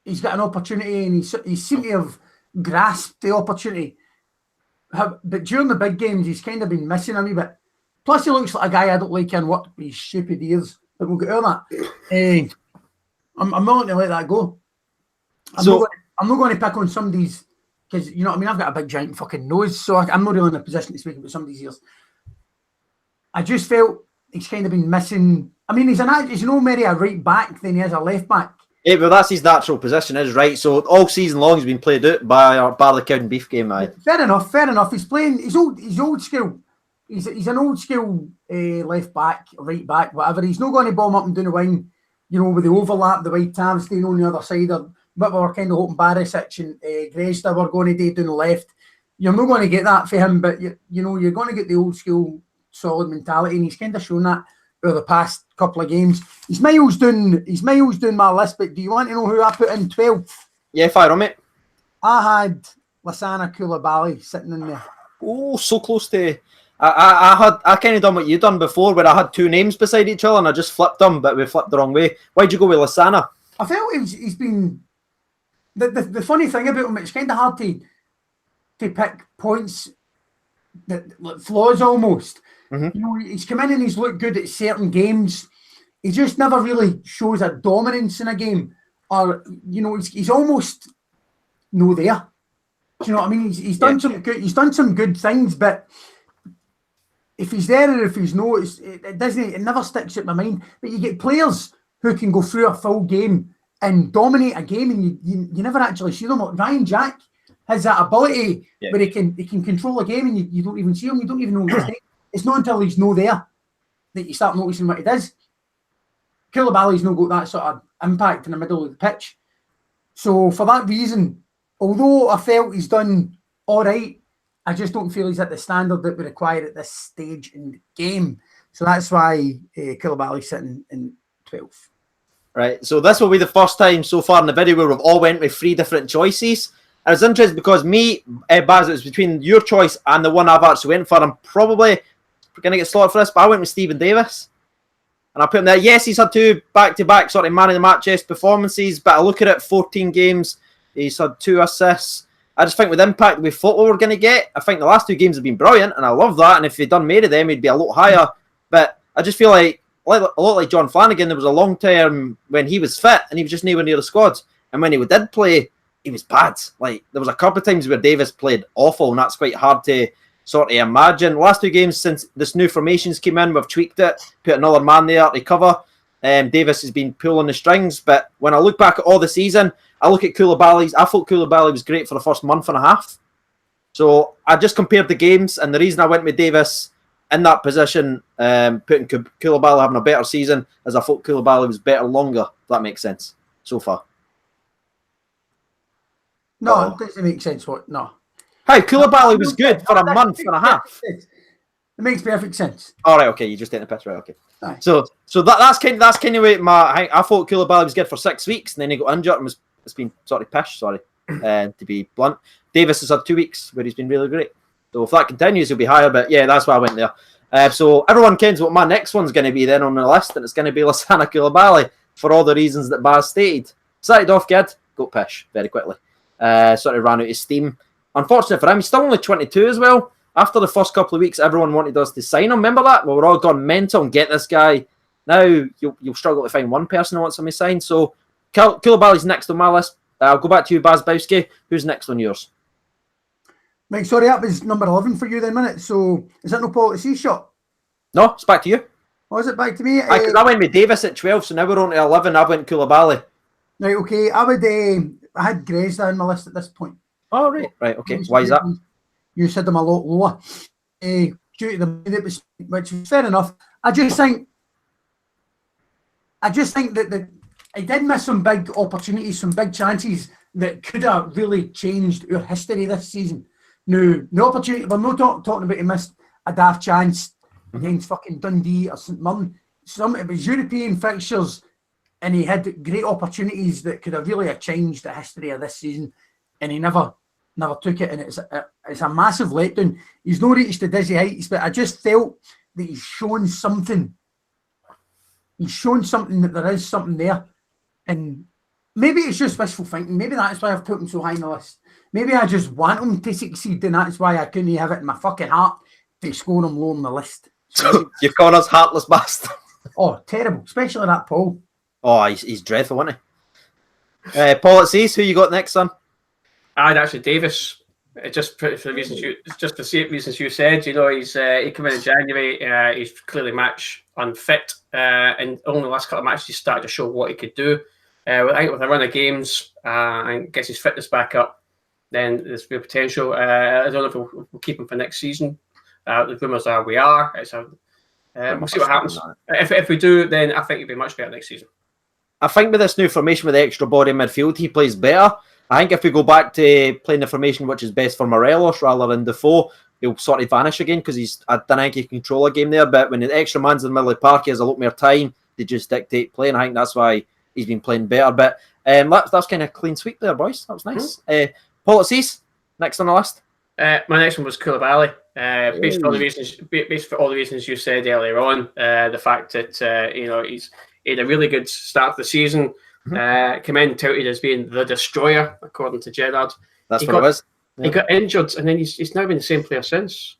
he's got an opportunity, and he seemed to have grasped the opportunity. But during the big games, he's kind of been missing a wee bit. Plus, he looks like a guy I don't like in what with his stupid ears. But we'll get over that. I'm willing to let that go. I'm not going to pick on somebody's, because you know what I mean. I've got a big giant fucking nose, so I'm not really in a position to speak about somebody's ears. I just felt he's kind of been missing. I mean, he's no more a right back than he is a left back. Yeah, but that's his natural position, is right. So all season long he's been played out by our bar the cow and beef game, mate. Fair enough. He's playing. He's old school. He's an old school left back, right back, whatever. He's not going to bomb up and down the wing, you know, with the overlap, the wide Tam staying on the other side, or what we were kind of hoping Barisic and Gresta were going to do down the left. You're not going to get that for him, but you know you're going to get the old school solid mentality, and he's kind of shown that over the past couple of games. He's miles down my list, but do you want to know who I put in 12th? Yeah, fire on, mate. I had Lassana Koulibaly sitting in there. Oh, so close to. I kind of done what you done before, where I had two names beside each other and I just flipped them, but we flipped the wrong way. Why'd you go with Lassana? I felt he's been. The funny thing about him, it's kind of hard to pick points like flaws almost. Mm-hmm. You know, he's come in and he's looked good at certain games. He just never really shows a dominance in a game, or you know, he's almost no there. Do you know what I mean? He's done some good. He's done some good things, but if he's there or if he's not, it never sticks in my mind. But you get players who can go through a full game and dominate a game, and you never actually see them. Like Ryan Jack has that ability where he can control a game, and you don't even see him. You don't even know what he's doing. It's not until he's no there that you start noticing what he does. Koulibaly's not got that sort of impact in the middle of the pitch. So for that reason, although I felt he's done all right, I just don't feel he's at the standard that we require at this stage in the game. So that's why Koulibaly's sitting in 12th. right? So this will be the first time so far in the video where we've all went with 3 different choices. And it's interesting because me, Baz, it was between your choice and the one I've actually went for. I'm probably going to get slotted for this, but I went with Stephen Davis. And I put him there. Yes, he's had 2 back-to-back sort of man-of-the-match performances, but I look at it, 14 games, he's had 2 assists. I just think with impact we thought we were going to get, I think the last 2 games have been brilliant, and I love that. And if he'd done more of them, he'd be a lot higher. But I just feel like a lot like John Flanagan, there was a long term when he was fit and he was just nowhere near the squad. And when he did play, he was bad. Like, there was a couple of times where Davis played awful, and that's quite hard to sort of imagine. Last 2 games since this new formations came in, we've tweaked it, put another man there to cover. Davis has been pulling the strings, but when I look back at all the season, I look at Koulibaly's. I thought Koulibaly was great for the first month and a half. So I just compared the games, and the reason I went with Davis in that position, putting Koulibaly having a better season, as I thought Koulibaly was better longer, if that makes sense, so far. No, it doesn't make sense. What? No. How? Koulibaly was good for a month and a half. It makes perfect sense. All right, okay, you just taking the piss, right? Okay. Aye. So that's kind of way I thought Koulibaly was good for 6 weeks, and then he got injured and it's been sort of pish. Sorry, to be blunt. Davis has had 2 weeks where he's been really great. So if that continues, he'll be higher. But yeah, that's why I went there. So everyone knows what my next one's going to be then on the list, and it's going to be Lassana Koulibaly for all the reasons that Baz stated. Started off good, got pish very quickly. Sort of ran out of steam. Unfortunate for him, he's still only 22 as well. After the first couple of weeks, everyone wanted us to sign him. Remember that? Well, we're all gone mental and get this guy. Now you'll struggle to find one person who wants him to sign. So Koulibaly's next on my list. I'll go back to you, Bazbowski. Who's next on yours? Mike, sorry, that was number 11 for you then, minute. So is that no paulatseas shot? No, it's back to you. Or is it back to me? I went with Davis at 12, so now we're on to 11. I went Koulibaly. Right, okay. I had Grez down my list at this point. Oh, right, okay. Why is that? You said them a lot lower. Due to the money that was, which was fair enough. I just think that I did miss some big opportunities, some big chances that could have really changed our history this season. Now, the opportunity, we're not talking about he missed a daft chance against fucking Dundee or St Mirren. It was European fixtures, and he had great opportunities that could have really changed the history of this season, and he never took it, and it's a massive letdown. He's not reached the dizzy heights, but I just felt that he's shown something. He's shown something that there is something there, and maybe it's just wishful thinking. Maybe that's why I've put him so high on the list. Maybe I just want him to succeed, and that's why I couldn't have it in my fucking heart to score him low on the list. So you're calling us heartless bastard. Oh, terrible, especially that Paul. Oh, he's dreadful, isn't he? Paulatseas, who you got next, son? I'd actually Davis. Just for the reasons the same reasons you said. You know, he came in January. He's clearly match unfit, and only the last couple of matches he started to show what he could do. I think with a run of games, and gets his fitness back up, then there's real potential. I don't know if we'll keep him for next season. The rumours are we are. We'll see what happens. If we do, then I think he'll be much better next season. I think with this new formation with the extra body in midfield, he plays better. I think if we go back to playing the formation which is best for Morelos rather than Defoe, he'll sort of vanish again because I don't think he can control a game there. But when the extra man's in the middle of the park, he has a lot more time to just dictate play, and I think that's why he's been playing better. But that's kind of a clean sweep there, boys. That was nice. Paulatseas, next on the list. My next one was Koulibaly. Based for all the reasons you said earlier on, the fact that he had a really good start of the season. Came in touted as being the destroyer, according to Gerrard. That's what it was. He got injured, and then he's now been the same player since.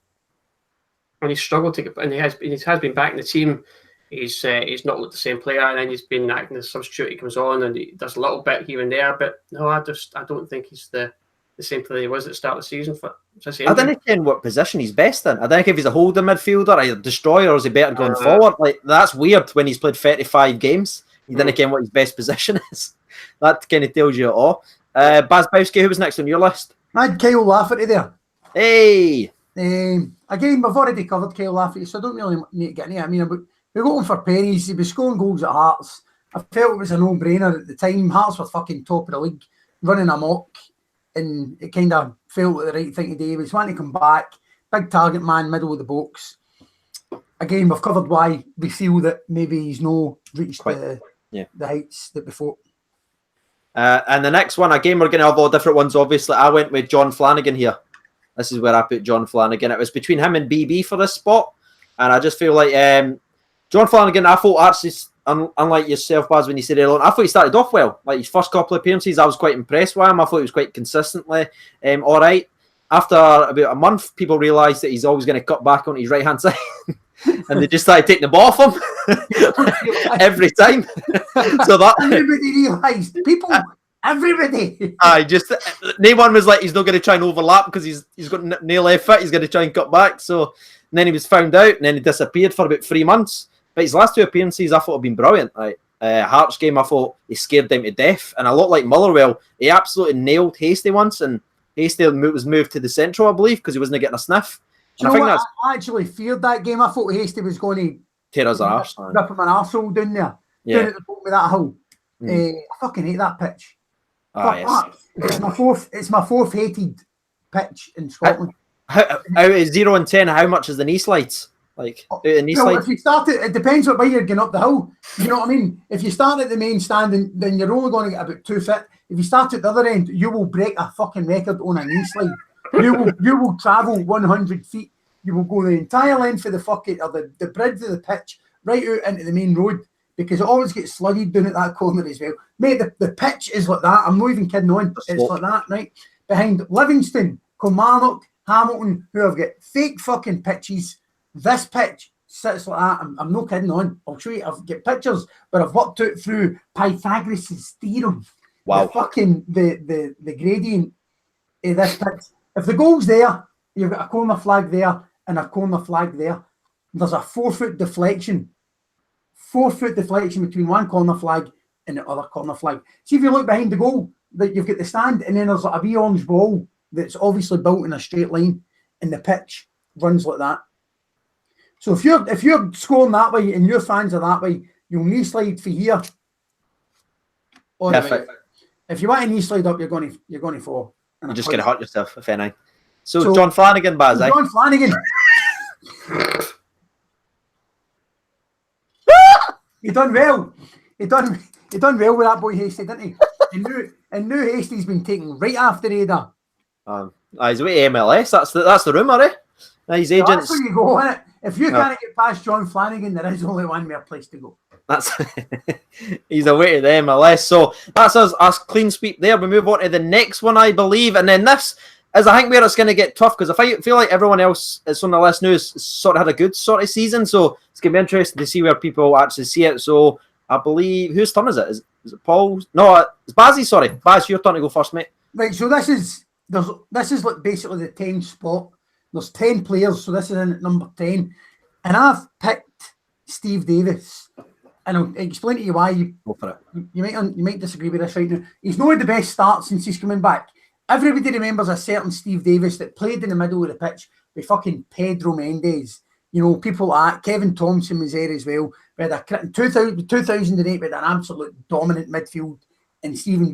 And he's struggled to get, and he has been back in the team. He's not looked the same player, and then he's been acting as a substitute. He comes on and he does a little bit here and there, but no, I don't think he's the same player he was at the start of the season. I don't know what position he's best in. I don't think if he's a holding midfielder, or a destroyer, or is he better going forward. Like, that's weird when he's played 35 games. He didn't know what his best position is. That kind of tells you it all. Bazbowski, who was next on your list? I had Kyle Lafferty there. Hey! Again, we've already covered Kyle Lafferty, so I don't really need to get into it. I mean, we got him for pennies. He was scoring goals at Hearts. I felt it was a no-brainer at the time. Hearts were fucking top of the league, running amok, and it kind of felt like the right thing to do. He was wanting to come back. Big target man, middle of the box. Again, we've covered why we feel that maybe he's no reached the heights that we fought. And the next one, again, we're going to have all different ones, obviously. I went with John Flanagan here. This is where I put John Flanagan. It was between him and BB for this spot. And I just feel like John Flanagan, I thought actually, unlike yourself, Baz, when you said earlier on, I thought he started off well. Like his first couple of appearances, I was quite impressed with him. I thought he was quite consistently all right. After about a month, people realised that he's always going to cut back on his right-hand side. And they just started taking the ball off him every time. So that everybody realised. Everybody. No one was like, he's not going to try and overlap because he's got no left foot. He's going to try and cut back. So and then he was found out, and then he disappeared for about 3 months. But his last 2 appearances, I thought have been brilliant. Like Hearts game, I thought he scared them to death, and a lot like Motherwell, he absolutely nailed Hasty once, and Hasty was moved to the central, I believe, because he wasn't getting a sniff. Do you know what? I actually feared that game. I thought Hasty was going to tear his arse, rip him an arsehole down there. Yeah. Down at the bottom of that hill. I fucking hate that pitch. Yes. It's my fourth hated pitch in Scotland. Out of 0 and 10, how much is the knee slides? Like out of knee slides? If you start it depends what way you're going up the hill. You know what I mean? If you start at the main stand, then you're only going to get about 2 feet. If you start at the other end, you will break a fucking record on a knee slide. You will travel 100 feet. You will go the entire length of the fucking or the bridge of the pitch right out into the main road, because it always gets slugged down at that corner as well. Mate, the pitch is like that. I'm not even kidding on. It's like that, right? Behind Livingston, Kilmarnock, Hamilton, who have got fake fucking pitches. This pitch sits like that. I'm not kidding on. I'll show you. I've got pictures, but I've worked out through Pythagoras' theorem. Wow. The gradient of this pitch. If the goal's there, you've got a corner flag there and a corner flag there. There's a 4-foot deflection. 4-foot deflection between one corner flag and the other corner flag. See, if you look behind the goal, that you've got the stand, and then there's like a wee orange ball that's obviously built in a straight line, and the pitch runs like that. So if you're scoring that way and your fans are that way, you'll knee slide for here. Perfect. If you want to knee slide up, you're going to fall. You're just going to hurt yourself, if anything. So John Flanagan, Baz, John Flanagan. He done well. He done well with that boy Hasty, didn't he? And new Hasty's been taken right after radar. He's with MLS. That's the rumour, eh? His agents. That's where you go, innit? If you can't get past John Flanagan, there is only one more place to go. He's away to the MLS. So that's us clean sweep there. We move on to the next one, I believe, and then this is, I think, where it's going to get tough, because I feel like everyone else that's on the list now has sort of had a good sort of season. So it's going to be interesting to see where people actually see it. So I believe, whose turn is it? Is it Paul? No, it's Bazzy. Sorry, Baz, your turn to go first, mate. Right. So this is like basically the 10th spot. There's 10 players, so this is in at number 10, and I've picked Steve Davis. And I'll explain to you why. Go for it. You might disagree with this right now. He's not had the best start since he's coming back. Everybody remembers a certain Steve Davis that played in the middle of the pitch with fucking Pedro Mendes. You know, people like that. Kevin Thompson was there as well. We had in 2008, we had an absolute dominant midfield, and Steve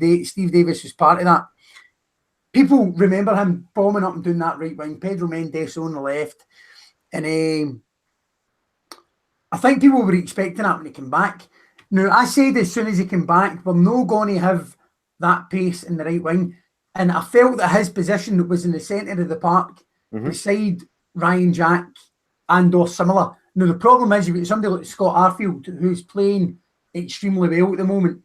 Davis was part of that. People remember him bombing up and doing that right wing. Pedro Mendes on the left. And I think people were expecting that when he came back. Now, I said as soon as he came back, we're not going to have that pace in the right wing. And I felt that his position was in the centre of the park, beside Ryan Jack and/or similar. Now, the problem is you've got somebody like Scott Arfield, who's playing extremely well at the moment.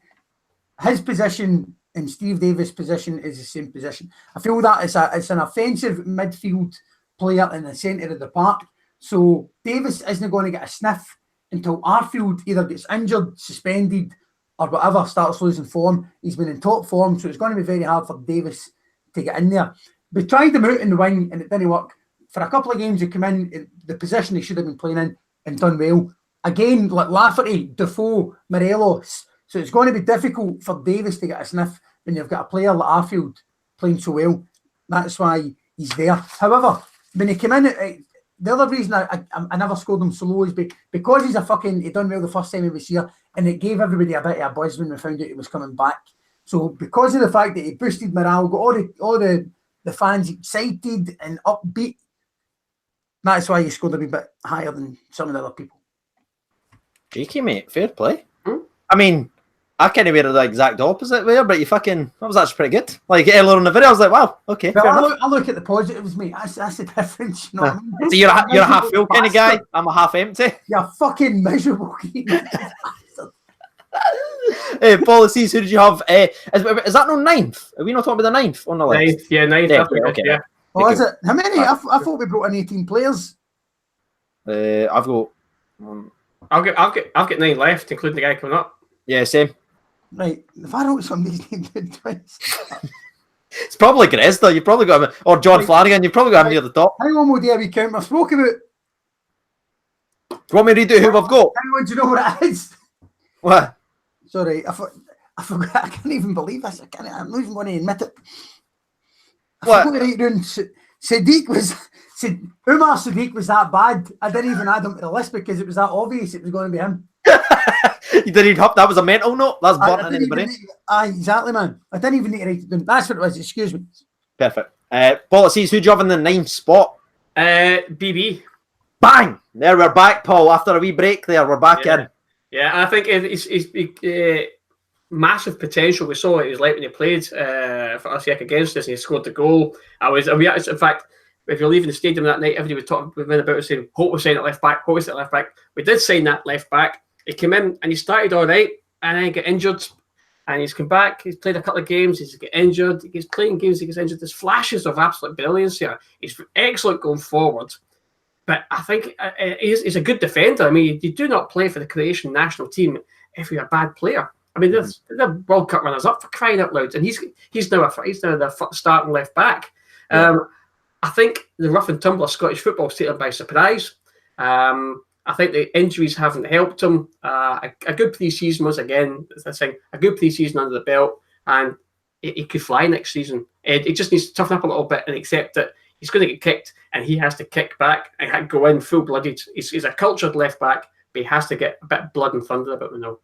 His position and Steve Davis' position is the same position. I feel that it's an offensive midfield player in the centre of the park. So Davis isn't going to get a sniff until Arfield either gets injured, suspended, or whatever, starts losing form. He's been in top form, so it's going to be very hard for Davis to get in there. We tried him out in the wing and it didn't work. For a couple of games he came in the position he should have been playing in and done well. Again, like Lafferty, Defoe, Morelos. So it's going to be difficult for Davis to get a sniff when you've got a player like Arfield playing so well. That's why he's there. However, when he came in, the other reason I never scored him so low is because he done well the first time he was here, and it gave everybody a bit of a buzz when we found out he was coming back. So because of the fact that he boosted morale, got all the fans excited and upbeat, that's why he scored a wee bit higher than some of the other people. Cheeky, mate. Fair play. I mean, I kind of wear the exact opposite way, but that was actually pretty good. Like earlier in the video, I was like, wow, okay. Well, I look at the positives, mate. That's the difference. You know what I mean? So you're a half full kind of guy. I'm a half empty. You're fucking miserable. Hey, policies. Who did you have? Is that no ninth? Are we not talking about the ninth on the list? Ninth, yeah, ninth. Yeah, Okay. yeah. Oh, is it? How many? I thought we brought in 18 players. I've got. I've got 9 left, including the guy coming up. Yeah, same. Right. If I wrote somebody's name down twice. It's probably Grezda. You probably got him, or John Flanagan. You probably got him near the top. Hang on, we'll do a wee count. I spoke about. Do you want me to read out who we've got? Hang on, do you know what it is? What? Sorry, I forgot. I can't even believe this. I'm not even going to admit it. I What? forgot to write down. Umar Sadiq was that bad. I didn't even add him to the list because it was that obvious it was going to be him. You didn't even have that was a mental note. That's burnt in the brain. Exactly, man. I didn't even need to write it down. That's what it was. Excuse me. Perfect. Policies. Who do you have in the 9th spot? BB. Bang! There we're back, Paul. After a wee break, there we're back in. Yeah, I think it's massive potential. We saw what it was like when he played for us against us, and he scored the goal. In fact, if you're leaving the stadium that night, everybody was talking about it, saying, "Hope we sign at left back. Hope we sign at left back." We did sign that left back. He came in and he started all right, and then he got injured. And he's come back. He's played a couple of games. He's get injured. He's playing games. He gets injured. There's flashes of absolute brilliance here. He's excellent going forward. But I think he's a good defender. I mean, you do not play for the Croatian national team if you're a bad player. I mean, the World Cup runners up, for crying out loud, and he's now the starting left back. I think the rough and tumble of Scottish football has taken him by surprise. I think the injuries haven't helped him. A good pre-season was, again, as I saying, a good pre-season under the belt, and he could fly next season. He just needs to toughen up a little bit and accept that he's going to get kicked, and he has to kick back and go in full-blooded. He's a cultured left back, but he has to get a bit of blood and thunder about the know.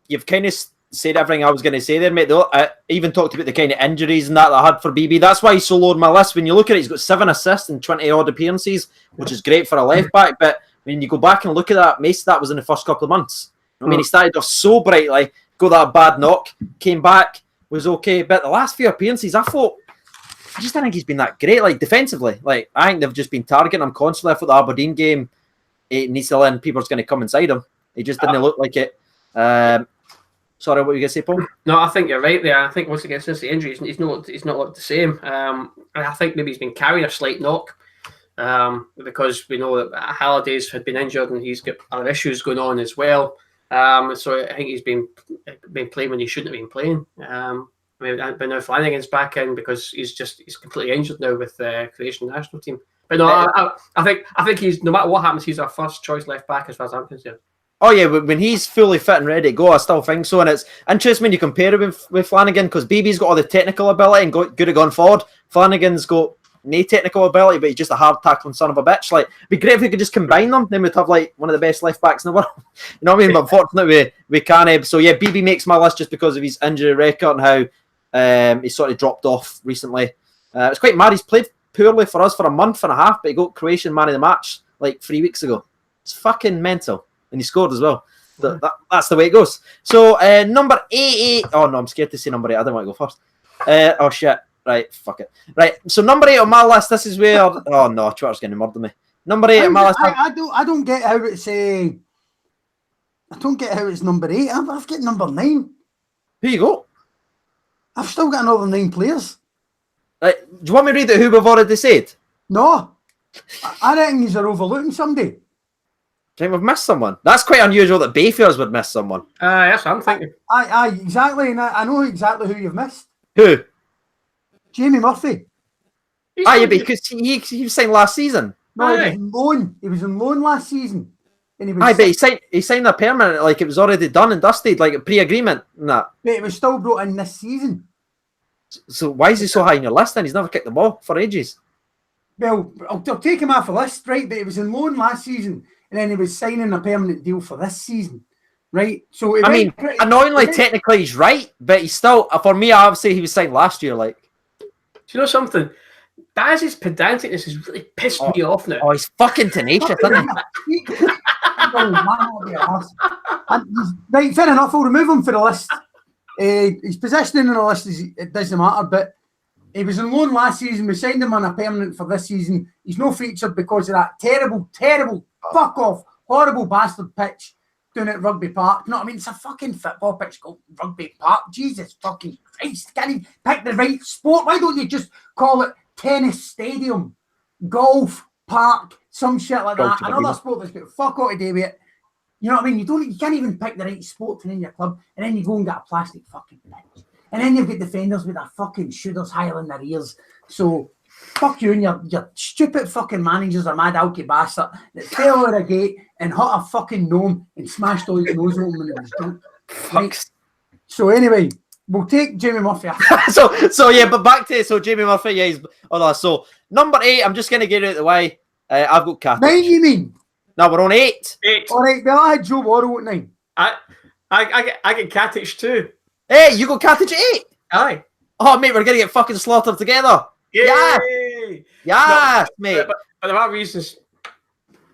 You've kind of said everything I was going to say there, mate. I even talked about the kind of injuries and that I had for BB. That's why he's so low on my list. When you look at it, he's got 7 assists and 20-odd appearances, which is great for a left back. But when you go back and look at that, most of that was in the first couple of months. I mean, he started off so brightly, got that bad knock, came back, was okay. But the last few appearances, I just don't think he's been that great. Like, defensively, like, I think they've just been targeting him constantly. I thought the Aberdeen game, it needs to learn people's going to come inside him. He just didn't look like it. Sorry, what were you going to say, Paul? No, I think you're right there. I think once again, since the injury, he's not looked the same. I think maybe he's been carrying a slight knock because we know that Halliday's had been injured and he's got other issues going on as well. So I think he's been playing when he shouldn't have been playing. But now Flanagan's back in because he's completely injured now with the Croatian national team. But no, I think he's, no matter what happens, he's our first choice left back as far as I'm concerned. Oh yeah, when he's fully fit and ready to go, I still think so. And it's interesting when you compare him with Flanagan because BB's got all the technical ability and good at going forward. Flanagan's got no technical ability, but he's just a hard tackling son of a bitch. Like, it'd be great if we could just combine them. Then we'd have like one of the best left backs in the world. You know what I mean? But unfortunately, we can't. So yeah, BB makes my list just because of his injury record and how he sort of dropped off recently. It's quite mad. He's played poorly for us for a month and a half, but he got Croatian man of the match like 3 weeks ago. It's fucking mental. And he scored as well. That's the way it goes. So, number 88. Oh, no, I'm scared to say number 8. I don't want to go first. Oh, shit. Right, fuck it. Right, so number 8 on my list, this is where... Oh, no, Twitter's going to murder me. Number 8 on my list... I don't get how it's... I don't get how it's number 8. I've got number 9. Here you go. I've still got another 9 players. Right, do you want me to read out who we've already said? No. I reckon he's overlooking somebody. Do you think we've missed someone? That's quite unusual that Bayfields would miss someone. Yes, I'm thinking. Aye, exactly. And I know exactly who you've missed. Who? Jamie Murphy. Yeah, because he was signed last season. No, he was in loan. He was in loan last season. And but he signed a permanent, like it was already done and dusted, like a pre-agreement and that. But it was still brought in this season. So why is he so high on your list then? He's never kicked the ball for ages. Well, I'll take him off the list, right? But he was in loan last season. And then he was signing a permanent deal for this season, right? So annoyingly, technically he's right, but he's still, for me, I would say he was signed last year. Like, do you know something? Baz's pedanticness has really pissed me off now. Oh, he's fucking tenacious, isn't he? Oh, man, that'll be a arse. Right, fair enough. I'll remove him for the list. His positioning on the list it doesn't matter, but he was on loan last season. We signed him on a permanent for this season. He's no featured because of that terrible, fuck off, horrible bastard pitch down at Rugby Park. You know what I mean? It's a fucking football pitch called Rugby Park. Jesus fucking Christ. Can't even pick the right sport. Why don't you just call it tennis stadium, golf park, some shit like that? Another sport that's got fuck all to do with it. You know what I mean? You can't even pick the right sport to name your club, and then you go and get a plastic fucking pitch. And then you've got defenders with their fucking shooters higher in their ears. So, fuck you and your stupid fucking managers are mad alky bastard that fell out of a gate and hit a fucking gnome and smashed all his nose open when it was drunk. Right? So anyway, we'll take Jamie Murphy. so yeah, but back to Jamie Murphy, yeah, he's so number 8, I'm just gonna get it out of the way. I've got Katic. 9, you mean? No, we're on 8. Alright, well I had Joe Worrell at 9. I get Katic too. Hey, you got Katic at 8? Aye. Oh mate, we're gonna get fucking slaughtered together. Yay! Yes, mate. But there are reasons.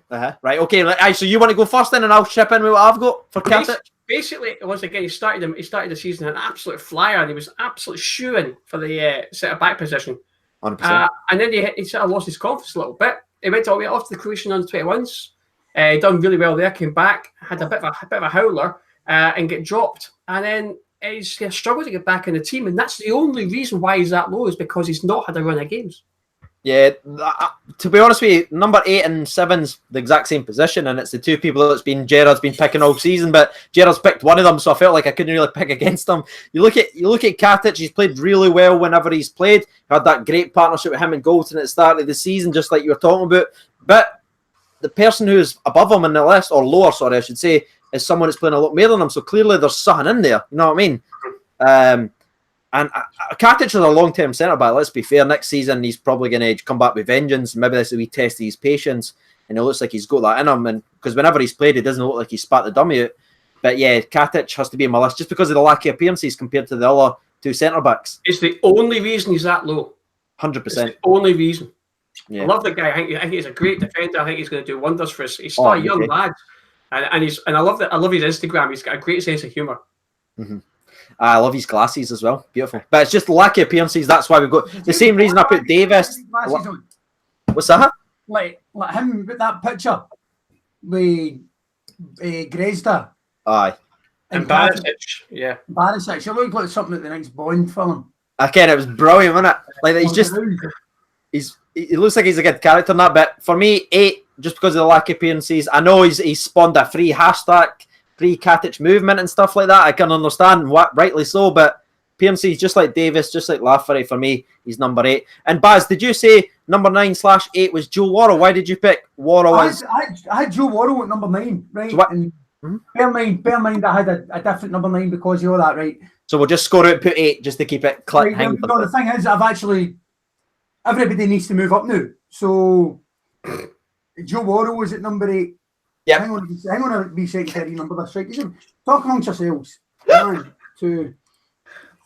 Right, okay. Right, so you want to go first then, and I'll chip in with what I've got for Katic. Basically, once again, he started the season an absolute flyer, and he was absolutely shooing for the centre back position. 100%. And then he sort of lost his confidence a little bit. He went all the way off to the Croatian under-21s. Done really well there. Came back, had a bit of a howler, and get dropped. And then he's struggled to get back in the team, and that's the only reason why he's that low is because he's not had a run of games. Yeah, to be honest with you, number 8 and 7's the exact same position, and it's the two people that's Gerard's been picking all season, but Gerard's picked one of them, so I felt like I couldn't really pick against him. You look at Katic, he's played really well whenever he's played. Had that great partnership with him and Goldson at the start of the season, just like you were talking about. But the person who's above him in the list, or lower, sorry, I should say, is someone that's playing a lot more than him. So clearly there's something in there. You know what I mean? And Katic is a long-term centre back. Let's be fair. Next season he's probably going to come back with vengeance. Maybe this is a wee test of his patience, and it looks like he's got that in him. And because whenever he's played, it doesn't look like he's spat the dummy out. But yeah, Katic has to be in my list just because of the lack of appearances compared to the other two centre backs. It's the only reason he's that low. 100%. It's the only reason. Yeah. I love the guy. I think he's a great defender. I think he's going to do wonders for us. He's still a young lad, and I love that. I love his Instagram. He's got a great sense of humour. Mm-hmm. I love his glasses as well. Beautiful. But it's just lack of appearances. That's why we've got the same reason I put Davis. What's that? Like him with that picture with Grezda. Aye. And Barisic. Yeah. Barisic. It looked like something at the next Bond film. Again, it was brilliant, wasn't it? Like he's just he looks like he's a good character in that. But for me, 8, just because of the lack of appearances. I know he's spawned a free hashtag, free Katic movement and stuff like that. I can understand, rightly so, but appearances, just like Davis, just like Lafferty, for me, he's number 8. And Baz, did you say number 9/8 was Joe Worrell? Why did you pick Worrell? I had Joe Worrell at number 9, right? So and bear in mind I had a different number 9 because you know that, right? So we'll just score out and put 8 just to keep it click. Right, no, the thing is, everybody needs to move up now. So Joe Worrell was at number 8. Yeah. Hang on a wee second to remember this, right? Talk amongst yourselves. 1, 2,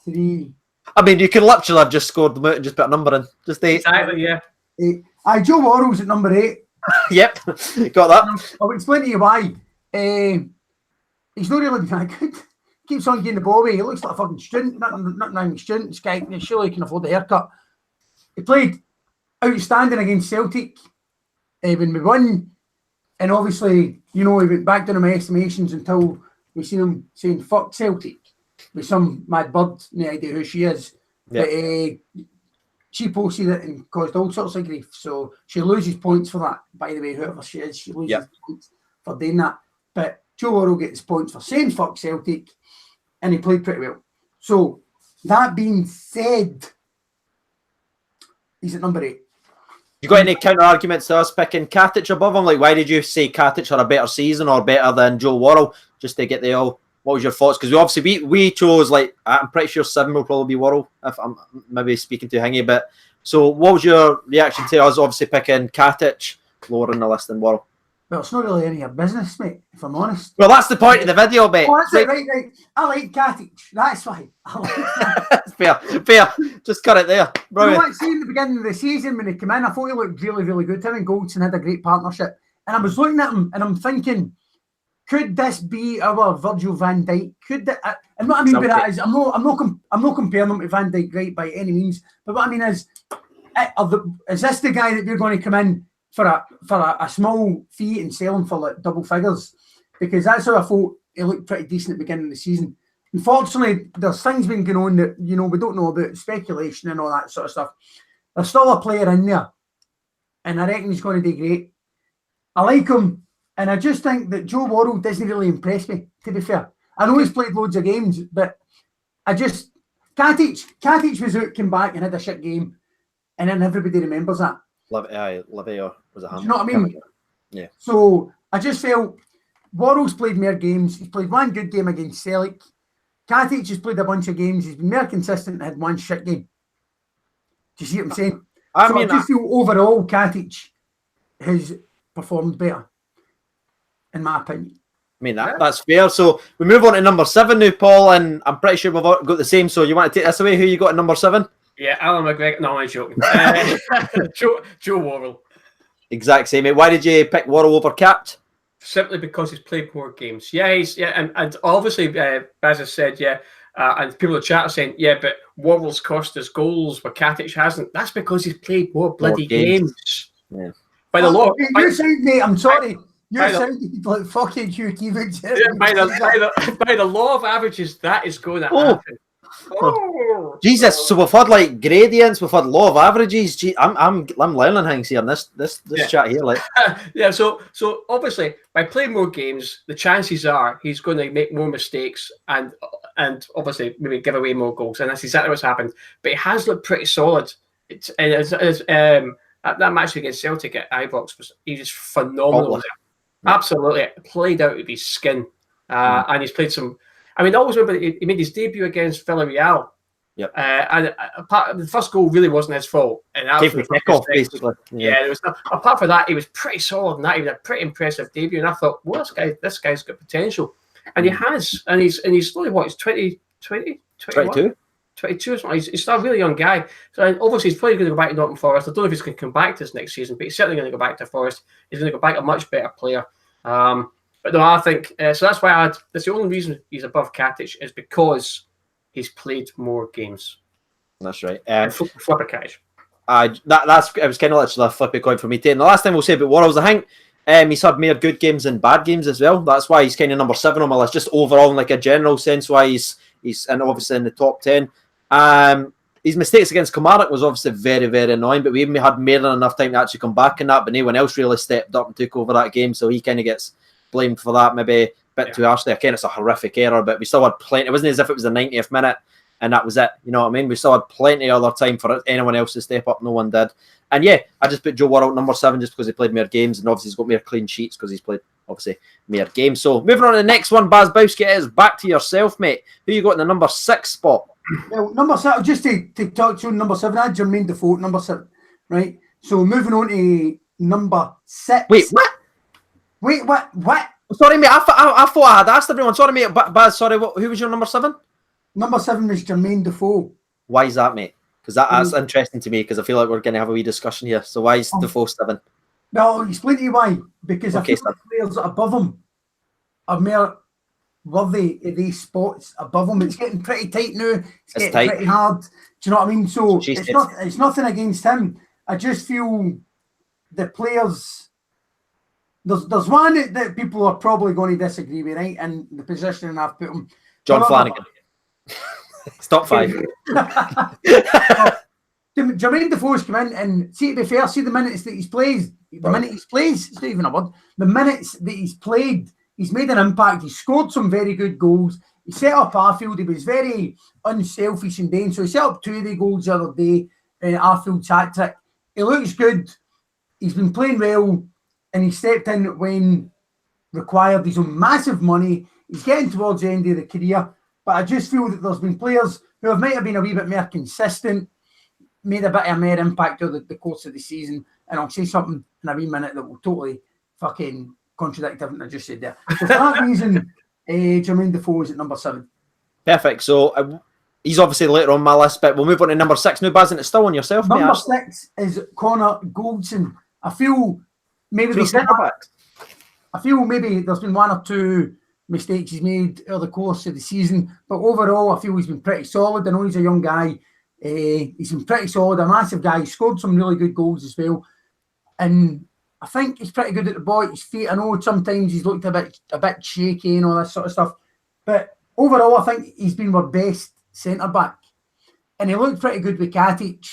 3. I mean, you could literally have just scored them out and just put a number in. Just 8. Exactly, yeah. 8. Joe Worrell's at number 8. Yep, got that. I'll explain to you why. He's not really that good. Keeps on getting the ball away. He looks like a fucking student. Not student. This guy surely can afford the haircut. He played outstanding against Celtic when we won. And obviously, he went back down in my estimations until we seen him saying "fuck Celtic" with some mad bird, no idea who she is. Yep. But she posted it and caused all sorts of grief. So she loses points for that. By the way, whoever she is, she loses points for doing that. But Joe Worrell gets points for saying "fuck Celtic," and he played pretty well. So that being said, he's at number 8. You got any counter arguments to us picking Katic above him? Like, why did you say Katic had a better season or better than Joe Worrell? Just to get the all. What was your thoughts? Because we obviously we chose, like, I'm pretty sure 7 will probably be Worrell if I'm maybe speaking to Hingy. But so, what was your reaction to us obviously picking Katic lower in the list than Worrell? Well, it's not really any of your business, mate, if I'm honest. Well, that's the point of the video, mate. Oh, that's it, right. I like Katic. That's why. I like Katic. fair. Just cut it there. Brilliant. You know what, see, in the beginning of the season when he came in, I thought he looked really, really good. Him and Goldson had a great partnership. And I was looking at him and I'm thinking, Could this be our Virgil van Dijk? And what I mean by that is, I'm not comparing him to Van Dijk, right, by any means. But what I mean is this the guy that we're going to come in for a small fee and sell him for like double figures? Because that's how I thought he looked pretty decent at the beginning of the season. Unfortunately, there's things been going on that we don't know about, speculation and all that sort of stuff. There's still a player in there, and I reckon he's going to do great. I like him. And I just think that Joe Worrell doesn't really impress me, to be fair. I know he's played loads of games, but Katic was out, came back and had a shit game, and then everybody remembers that. Livia was a hammer. Do you know what I mean? Yeah. So I just felt Worrell's played more games. He's played one good game against Celtic. Katic has played a bunch of games. He's been more consistent and had one shit game. Do you see what I'm saying? I just feel overall Katic has performed better, in my opinion. I mean, that's fair. So we move on to number 7 now, Paul, and I'm pretty sure we've all got the same. So you want to take this away? Who you got at number 7? Yeah, Alan McGregor. No, I'm joking. Joe Worrell. Exact same, mate. Why did you pick Worrell over Capt? Simply because he's played more games. And obviously, Baz has said, and people in the chat are saying, but Worrell's cost us goals, but Katic hasn't. That's because he's played more bloody games. Yeah. By the law. You sound, mate, I'm sorry. You sound like fucking Hugh Keevan. By the law of averages, that is going to happen. Oh. Jesus! So we've had like gradients, we've had law of averages. Gee, I'm learning things here in this chat here. Like, So obviously, by playing more games, the chances are he's going to make more mistakes and obviously maybe give away more goals, and that's exactly what's happened. But he has looked pretty solid. That match against Celtic at Ibrox he was phenomenal. Absolutely played out of his skin, and he's played some. I mean, I always remember he made his debut against Villarreal. Yep. And the first goal really wasn't his fault. And kickoff, basically. Yeah, apart from that, he was pretty solid, and that he had a pretty impressive debut. And I thought, well, this guy's got potential, and he has. And he's only what? He's 22. 22 or something. He's still a really young guy. So obviously he's probably going to go back to Nottingham Forest. I don't know if he's going to come back this next season, but he's certainly going to go back to Forest. He's going to go back a much better player. But no, I think so. That's why that's the only reason he's above Katic is because he's played more games. That's right. Flip a cash. It was kind of literally a flip a coin for me too. And the last time we'll say about Worrell, I think he's had more good games than bad games as well. That's why he's kind of number 7 on my list, just overall in like a general sense. Why he's and obviously in the top 10. His mistakes against Kilmarnock was obviously very, very annoying, but we even had more than enough time to actually come back in that. But no one else really stepped up and took over that game, so he kind of gets blamed for that. Maybe a bit too harshly. Again, it's a horrific error, but we still had plenty. It wasn't as if it was the 90th minute and that was it. You know what I mean? We still had plenty of other time for anyone else to step up. No one did. And yeah, I just put Joe Worrell number 7 just because he played more games, and obviously he's got more clean sheets because he's played obviously more games. So moving on to the next one, Bazbowski, it is back to yourself, mate. Who you got in the number 6 spot? Well, number 7, just to touch on number 7, I had Jermaine Defoe, number 7, right? So moving on to number 6. Wait, what? Wait, what? Sorry, mate, I thought I had asked everyone. Sorry, mate, Baz, sorry, who was your number 7? Number 7 was Jermaine Defoe. Why is that, mate? Because that's interesting to me, because I feel like we're going to have a wee discussion here. So why is Defoe 7? Well, I'll explain to you why. Because I feel like players above him are more worthy of these spots above him. It's getting pretty tight now. It's getting tight. Pretty hard. Do you know what I mean? So it's nothing against him. I just feel the players. There's one that people are probably going to disagree with, right? And the position I've put him. John Flanagan. Stop 5. Jermaine Defoe's come in, and see, to be fair, see the minutes that he's played. It's not even a word. The minutes that he's played, he's made an impact. He scored some very good goals. He set up Arfield. He was very unselfish and doing so. He set up 2 of the goals the other day in Arfield's hat-trick. He looks good. He's been playing well, and he stepped in when required. He's on massive money. He's getting towards the end of the career. But I just feel that there's been players who might have been a wee bit more consistent, made a bit of more impact over the course of the season. And I'll say something in a wee minute that will totally fucking contradict everything I just said there. So for that reason, Jermaine Defoe is at number 7. Perfect. So he's obviously later on my list, but we'll move on to number 6 now, Baz, and it's still on yourself, Number 6 is Connor Goldson. I feel maybe there's I feel maybe there's been one or two mistakes he's made over the course of the season, but overall I feel he's been pretty solid. I know he's a young guy. He's been pretty solid, a massive guy. He scored some really good goals as well. And I think he's pretty good at the ball at his feet. I know sometimes he's looked a bit shaky and all that sort of stuff. But overall, I think he's been our best centre-back. And he looked pretty good with Katic.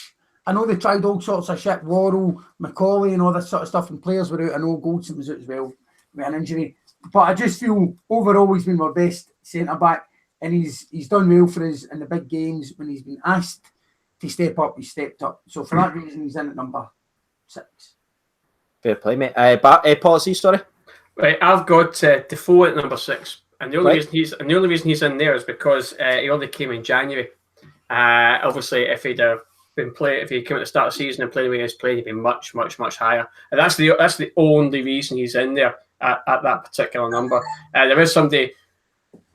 I know they tried all sorts of shit, Worrell, Macaulay and all that sort of stuff, and players were out. I know Goldson was out as well with an injury. But I just feel overall he's been our best centre-back. And he's done well for us in the big games. When he's been asked to step up, he's stepped up. So for that reason, he's in at number 6. Fair play, mate. Paulatseas, sorry. Right, I've got Defoe at number 6, and the only reason he's in there is because he only came in January. Obviously, if he'd if he came at the start of the season and played the way he's played, he'd be much, much, much higher. And that's the only reason he's in there at that particular number. There is somebody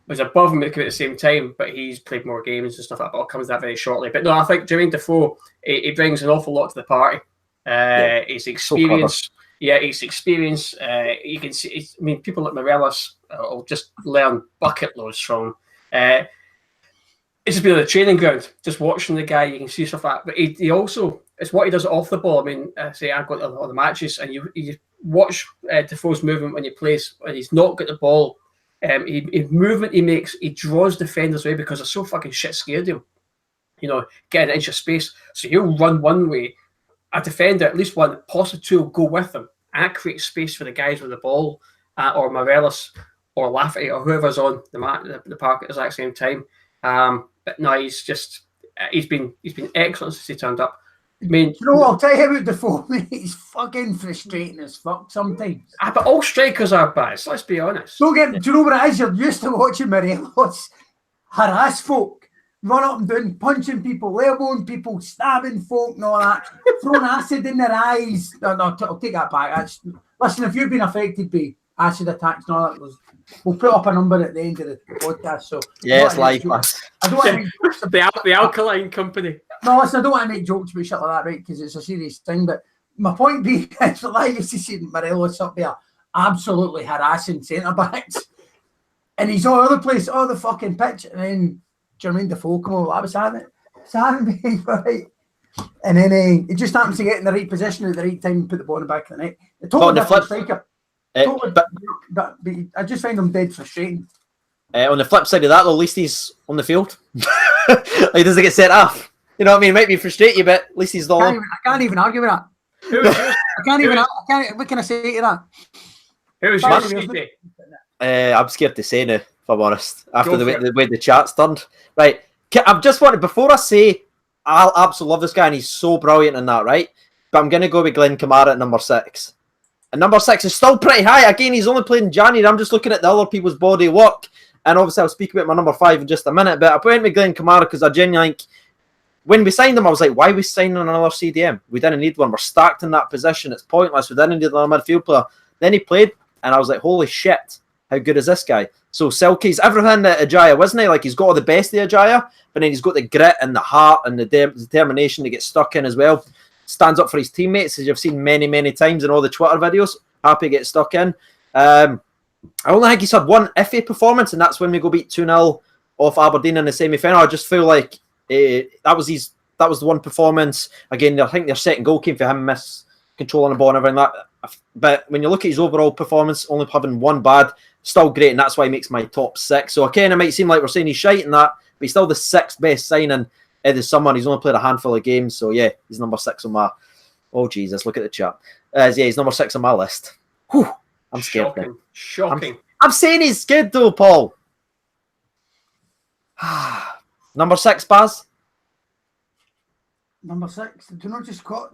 who's above him at the same time, but he's played more games and stuff like that. I'll come to that very shortly. But no, I think Jermaine Defoe, he brings an awful lot to the party. His experience. Yeah, his experience. You can see. I mean, people like Morelos will just learn bucket loads from. It's just been on the training ground, just watching the guy. You can see stuff like that. But he also, it's what he does off the ball. I mean, say I've got a lot of the matches, and you watch Defoe's movement when he plays, when he's not got the ball. His movement he makes, he draws defenders away because they're so fucking shit scared of him. You know, get an inch of space. So he'll run one way. A defender, at least one, possibly two, will go with him, and that creates space for the guys with the ball, or Morelos, or Lafferty, or whoever's on the park at the exact same time. But no, he's been excellent since he turned up. I mean, you know what, I'll tell you about Defoe, mate. He's fucking frustrating as fuck sometimes. But all strikers are bad. Let's be honest. Do you know what it is? You're used to watching Morelos harass folk, run up and down, punching people, elbowing people, stabbing folk and all that, throwing acid in their eyes. No, I'll take that back. Listen, if you've been affected by acid attacks and all that, we'll put up a number at the end of the podcast. So yeah, it's live. I don't want to the Alkaline Company. No, listen, I don't want to make jokes about shit like that, right? Because it's a serious thing. But my point being is, like I used to see Morelos up there, absolutely harassing centre backs, and he's all over the place, all the fucking pitch, and then Jermaine Defoe come over. I was having it, right? And then he just happens to get in the right position at the right time and put the ball in the back of the net. The total different striker. But I just find him dead frustrating. On the flip side of that, though, at least he's on the field. He doesn't get set off. You know what I mean? It might be frustrate you, but at least he's not. I can't even argue with that. What can I say to that? Who was yours, CJ? I'm scared to say now, if I'm honest. After the way the chat's turned. Right. I've just wanted, before I say, I absolutely love this guy and he's so brilliant in that, right? But I'm going to go with Glenn Kamara at number 6. And number 6 is still pretty high. Again, he's only played in January. I'm just looking at the other people's body work. And obviously, I'll speak about my number 5 in just a minute. But I went with Glenn Kamara because I genuinely think, when we signed him, I was like, why are we signing another CDM? We didn't need one. We're stacked in that position. It's pointless. We didn't need another midfield player. Then he played, and I was like, holy shit, how good is this guy? So Selke's everything that Ajayi, wasn't he? Like, he's got all the best of Ajayi, but then he's got the grit and the heart and the determination to get stuck in as well. Stands up for his teammates, as you've seen many, many times in all the Twitter videos. Happy to get stuck in. I only think he's had one iffy performance, and that's when we go beat 2-0 off Aberdeen in the semi-final. I just feel like that was the one performance. Again, I think their second goal came for him miscontrolling the ball and everything like that. But when you look at his overall performance, only having one bad, still great, and that's why he makes my top 6. So again, it might seem like we're saying he's shite in that, but he's still the 6th best signing of the summer. He's only played a handful of games, so yeah, he's number 6 on my. Oh Jesus, look at the chat. Yeah, he's number 6 on my list. Whew, I'm scared. Shocking. I'm saying he's good though, Paul. Number 6, Baz. Number 6. Do you not just got?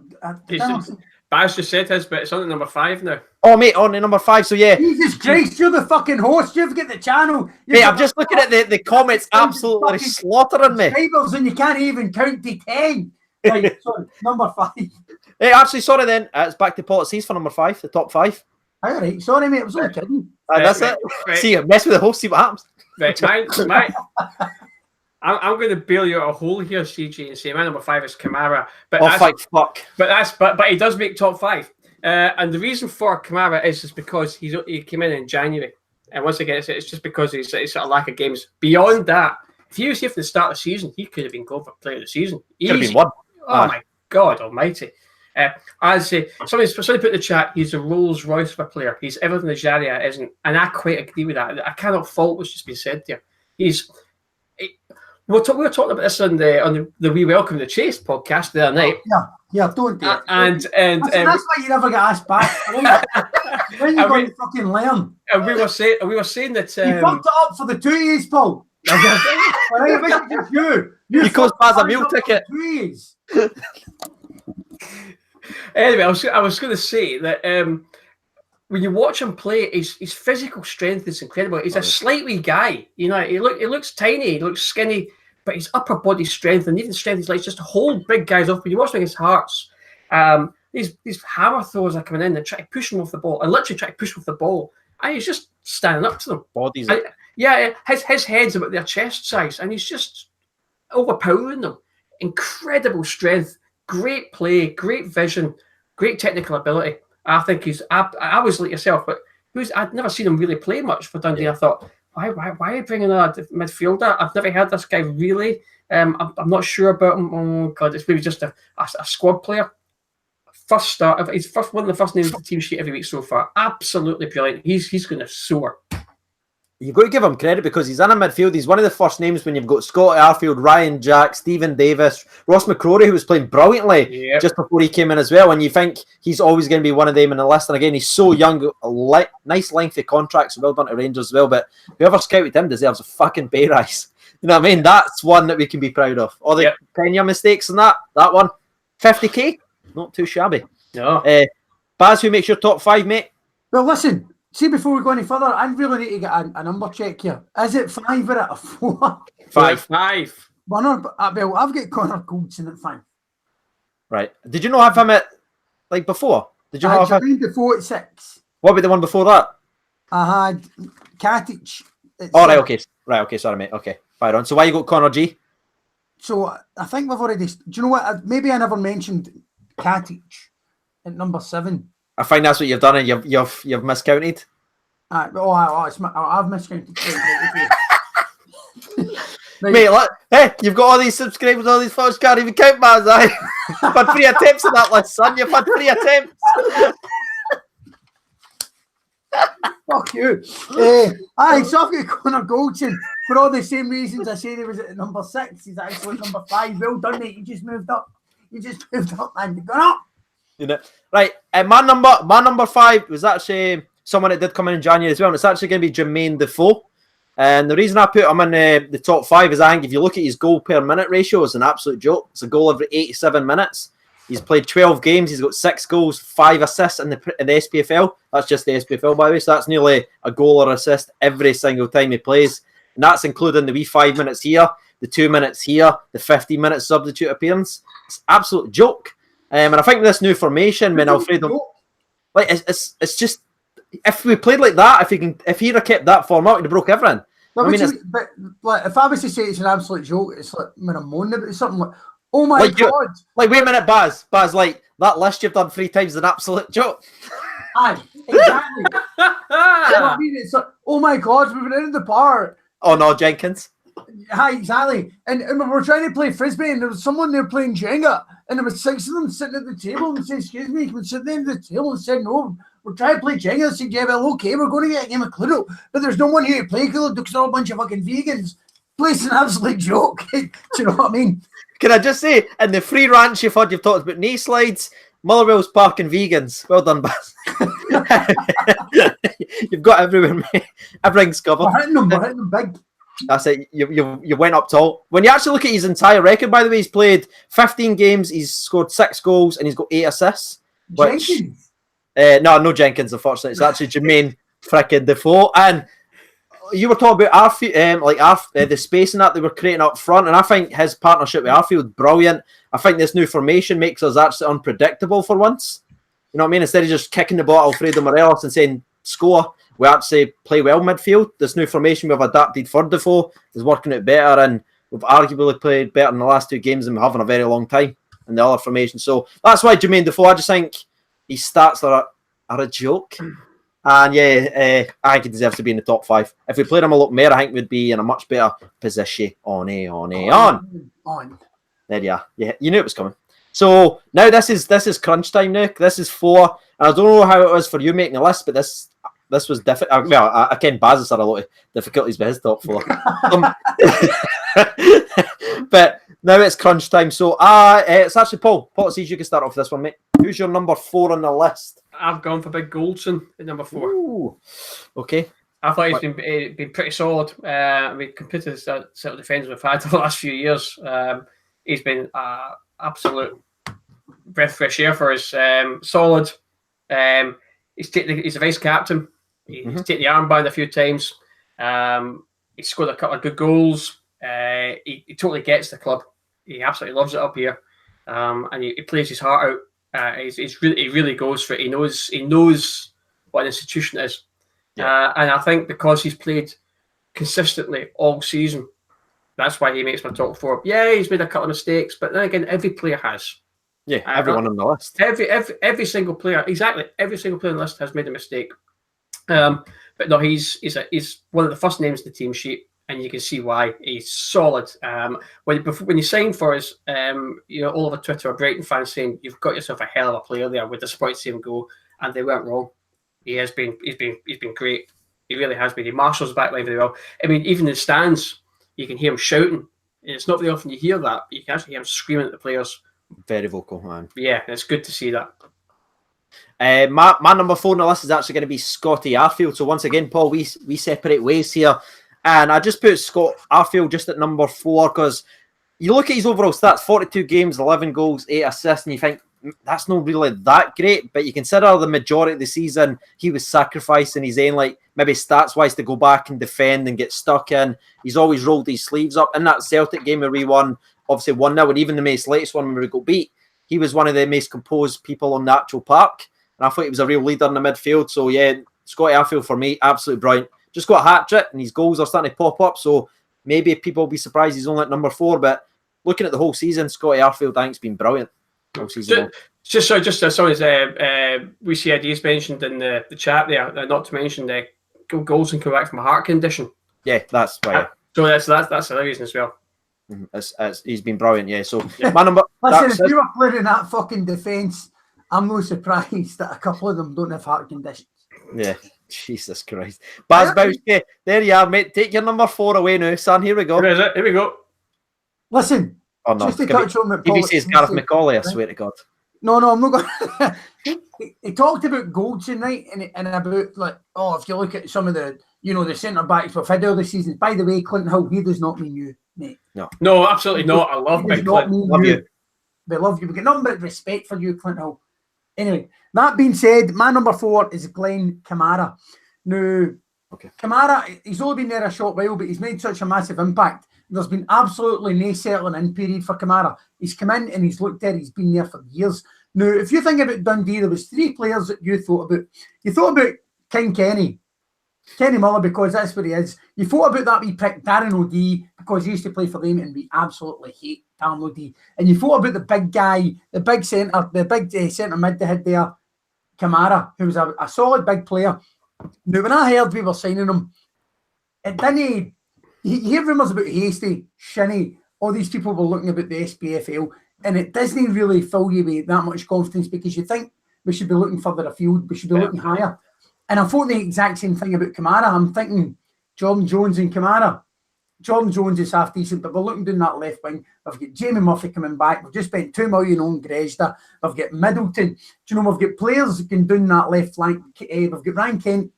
Baz just said his, but it's on at number 5 now. Oh, mate, on to number 5. So yeah. Jesus Christ, you're the fucking host. You've got the channel. Mate, I'm just looking at the comments, absolutely slaughtering me. Subscribers and you can't even count to 10. Right, sorry, number 5. Hey, actually, sorry then. It's back to Paulatseas for number 5, the top 5. All right, sorry, mate. I was only kidding. That's it. Right. See, mess with the host, see what happens. Right, I'm going to bail you out a hole here, CJ, and say my number 5 is Kamara. But fuck. But he does make top 5. And the reason for Kamara is because he came in January. And once again, it's just because he's sort of lack of games. Beyond that, if he was here for the start of the season, he could have been called for player of the season. Could have been one. Oh my God Almighty! I'd say somebody put in the chat. He's a Rolls Royce of a player. He's everything the Jaria isn't, and I quite agree with that. I cannot fault what's just been said there. We were talking about this on the We Welcome the Chase podcast the other night. Yeah, don't do it. And that's why you never get asked back. When you going to fucking learn? And we were saying that you fucked it up for the 2 years, Paul. You cost Baz a meal ticket. Anyway, I was going to say that when you watch him play, his physical strength is incredible. He's a slight wee guy. You know, he looks tiny, he looks skinny, but his upper body strength and even strength is like just to hold big guys off. When you watch him against Hearts, these hammer throwers are coming in and try to push him off the ball, and literally try to push him off the ball, and he's just standing up to them. Bodies. His head's about their chest size, and he's just overpowering them. Incredible strength, great play, great vision, great technical ability. I think I was like yourself, but I'd never seen him really play much for Dundee. I thought, why are you bringing a midfielder? I've never heard this guy really. I'm not sure about him. Oh God, it's maybe just a squad player. First start, he's one of the first names on the team sheet every week so far. Absolutely brilliant. He's going to soar. You've got to give him credit because he's in a midfield. He's one of the first names when you've got Scott Arfield, Ryan Jack, Stephen Davis, Ross McCrory, who was playing brilliantly just before he came in as well. And you think he's always going to be one of them in the list. And again, he's so young, nice lengthy contracts, well done to Rangers as well. But whoever scouted him deserves a fucking pay rise. You know what I mean? That's one that we can be proud of. All the Kenya mistakes and that one, 50k, not too shabby. No. Baz, who makes your top 5, mate? Well, listen. See, before we go any further, I really need to get a number check here. Is it 5 or a 4? 5. Well, I've got Connor Goldson at 5. Right. Did you not have him at, before? Did you not have him before at 6? What about the one before that? I had Katic. Oh, right, okay. Right, okay, sorry, mate. Okay, fire on. So why you got Connor G? So I think we've already... Do you know what? Maybe I never mentioned Katic at number 7. I think that's what you've done, and you've miscounted. I've miscounted. Mate, look, hey, you've got all these subscribers, all these followers, can't even count, man. You've had 3 attempts on that list, son. You've had 3 attempts. Fuck you. So I've got Connor Goldson for all the same reasons I said he was at number 6. He's actually number 5. Well done, mate. You just moved up, man. You've gone up. You know, right? My number 5 was actually someone that did come in January as well, and it's actually going to be Jermaine Defoe. And the reason I put him in the top 5 is I think if you look at his goal per minute ratio, it's an absolute joke. It's a goal every 87 minutes. He's played 12 games. He's got 6 goals, 5 assists in the SPFL. That's just the SPFL, by the way. So that's nearly a goal or assist every single time he plays. And that's including the wee 5 minutes here, the 2 minutes here, the 15 minute substitute appearance. It's an absolute joke. And I think this new formation, when Alfredo, it's just, if we played like that, if he'd have kept that form out, he'd have broke everything. But if I was to say it's an absolute joke, it's like when I'm moaning about something like, oh my God. Wait a minute, Baz, that list you've done 3 times is an absolute joke. Aye, exactly. I mean, it's like, oh my God, we've been in the bar. Oh no, Jenkins. Hi, exactly. And we were trying to play frisbee, and there was someone there playing Jenga, and there was 6 of them sitting at the table and said, "Excuse me, can we sit at the end of the table?" And said, "No, we're trying to play Jenga." I said, "Yeah, well, okay, we're going to get a game of Cluedo, but there's no one here to play Cluedo because they're all a bunch of fucking vegans." Place an absolute joke. Do you know what I mean? Can I just say, in the free rants you've talked about knee slides, Motherwell's Park and vegans. Well done, Baz. You've got everywhere, mate. Everything's covered. We're hitting them big. That's it. You went up tall. When you actually look at his entire record, by the way, he's played 15 games, he's scored 6 goals, and he's got 8 assists. Jenkins? No Jenkins, unfortunately. It's actually Jermaine frickin' Defoe. And you were talking about the spacing that they were creating up front, and I think his partnership with Arfield, brilliant. I think this new formation makes us actually unpredictable for once. You know what I mean? Instead of just kicking the ball at Alfredo Morelos and saying, score, we actually play well midfield. This new formation we've adapted for Defoe is working out better, and we've arguably played better in the last 2 games than we have in a very long time in the other formation. So that's why Jermaine Defoe, I just think his stats are a joke. And yeah, I think he deserves to be in the top 5. If we played him a lot more, I think we'd be in a much better position. On. There you are. Yeah, you knew it was coming. So now this is crunch time, Nick. This is 4. And I don't know how it was for you making a list, but this was difficult. Well, I ken Baz has had a lot of difficulties with his top 4. But now it's crunch time. So it's actually Paul. Paulatseas, you can start off this one, mate. Who's your number 4 on the list? I've gone for Big Goldson at number 4. Ooh. Okay. I thought he's been pretty solid. Compared to the sort of defenders we've had the last few years, he's been absolute breath of fresh air for us. Solid. He's a vice captain. He's taken the armband a few times. He's scored a couple of good goals. He totally gets the club. He absolutely loves it up here, and he plays his heart out. He really goes for it. He knows what an institution is, and I think because he's played consistently all season, that's why he makes my top 4. Yeah, he's made a couple of mistakes, but then again, every player has. Yeah, everyone on the list. Every single player, exactly. Every single player on the list has made a mistake. But no, he's one of the first names in the team sheet, and you can see why. He's solid. When you signed for us, all over Twitter, a Brighton fans saying you've got yourself a hell of a player there. We're disappointed to see him go, and they weren't wrong. He's been great. He really has been. He marshals the back line very well. I mean, even in the stands, you can hear him shouting. It's not very often you hear that, but you can actually hear him screaming at the players. Very vocal, man. Yeah, it's good to see that. My number 4 on the list is actually going to be Scotty Arfield. So once again, Paul, we separate ways here. And I just put Scott Arfield just at number 4 because you look at his overall stats, 42 games, 11 goals, 8 assists, and you think that's not really that great. But you consider the majority of the season, he was sacrificing his own, like maybe stats-wise, to go back and defend and get stuck in. He's always rolled his sleeves up. In that Celtic game where we won, obviously 1-0, and even the most latest one when we got beat, he was one of the most composed people on the actual park. And I thought he was a real leader in the midfield. So yeah, Scotty Arfield for me, absolutely brilliant. Just got a hat-trick and his goals are starting to pop up. So maybe people will be surprised he's only at number 4. But looking at the whole season, Scotty Arfield, I think, has been brilliant all season long. Just we see ideas mentioned in the chat there, not to mention the Goldson come back from a heart condition. Yeah, that's right. So that's another reason as well. He's been brilliant, yeah. So my number. Listen, if you were playing in that fucking defence, I'm no surprised that a couple of them don't have heart conditions. Yeah, Jesus Christ. Bazbowski, there you are, mate. Take your number 4 away now, son. Here we go. Where is it? Here we go. Listen, just to touch on if he says Gareth McCauley, I swear to God. No, I'm not going. He talked about Goldson, right, and about like, if you look at some of the, the centre backs we've had all the seasons. By the way, Clinton Hill, he does not mean you, mate. No, absolutely not. I love Big Clinton. Love you. We love you. We get nothing but respect for you, Clinton Hill. Anyway, that being said, my number 4 is Glenn Kamara. Now, Kamara, he's only been there a short while, but he's made such a massive impact. There's been absolutely no settling in period for Kamara. He's come in and he's looked there. He's been there for years. Now, if you think about Dundee, there was 3 players that you thought about. You thought about King Kenny Muller, because that's where he is. You thought about that wee prick Darren O'Dea, because he used to play for them and we absolutely hate Darren O'Dea. And you thought about the big guy, the big centre mid they had there, Kamara, who was a solid big player. Now, when I heard we were signing him, it didn't. You hear rumours about Hasty, Shinnie, all these people were looking about the SPFL, and it doesn't really fill you with that much confidence because you think we should be looking further afield, we should be looking higher. And I thought the exact same thing about Kamara. I'm thinking Jordan Jones and Kamara. Jordan Jones is half decent, but we're looking down that left wing. We've got Jamie Murphy coming back. We've just spent $2 million on Grezda. We've got Middleton. Do you know, we've got players that can down that left flank. We've got Ryan Kent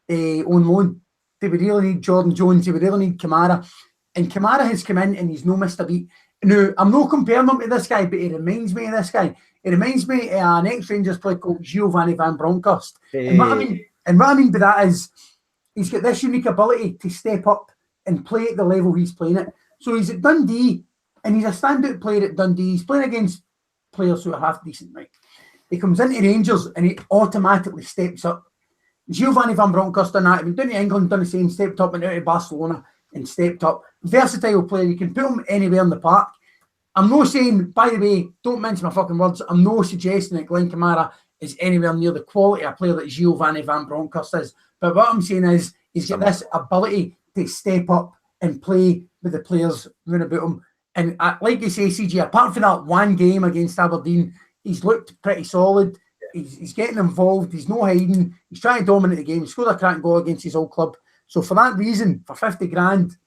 on loan. Do we really need Jordan Jones? Do we really need Kamara? And Kamara has come in and he's no missed a beat. Now, I'm not comparing him to this guy, but he reminds me of this guy. He reminds me of an ex-Rangers player called Giovanni Van Bronckhorst. Hey. And what I mean by that is he's got this unique ability to step up and play at the level he's playing at. So he's at Dundee, and he's a standout player at Dundee. He's playing against players who are half decent, right? He comes into Rangers and he automatically steps up. Giovanni Van Bronckhorst done that. He went down to England, done the same, stepped up, and out of Barcelona and stepped up. Versatile player. You can put him anywhere in the park. I'm not saying, by the way, don't mince my fucking words, I'm not suggesting that Glenn Kamara is anywhere near the quality of player that Giovanni Van Bronckhorst is. But what I'm saying is he's got this ability to step up and play with the players round about him. And like you say, CG, apart from that one game against Aberdeen, he's looked pretty solid. He's getting involved. He's no hiding. He's trying to dominate the game. He scored a cracking goal against his old club. So for that reason, for 50 grand,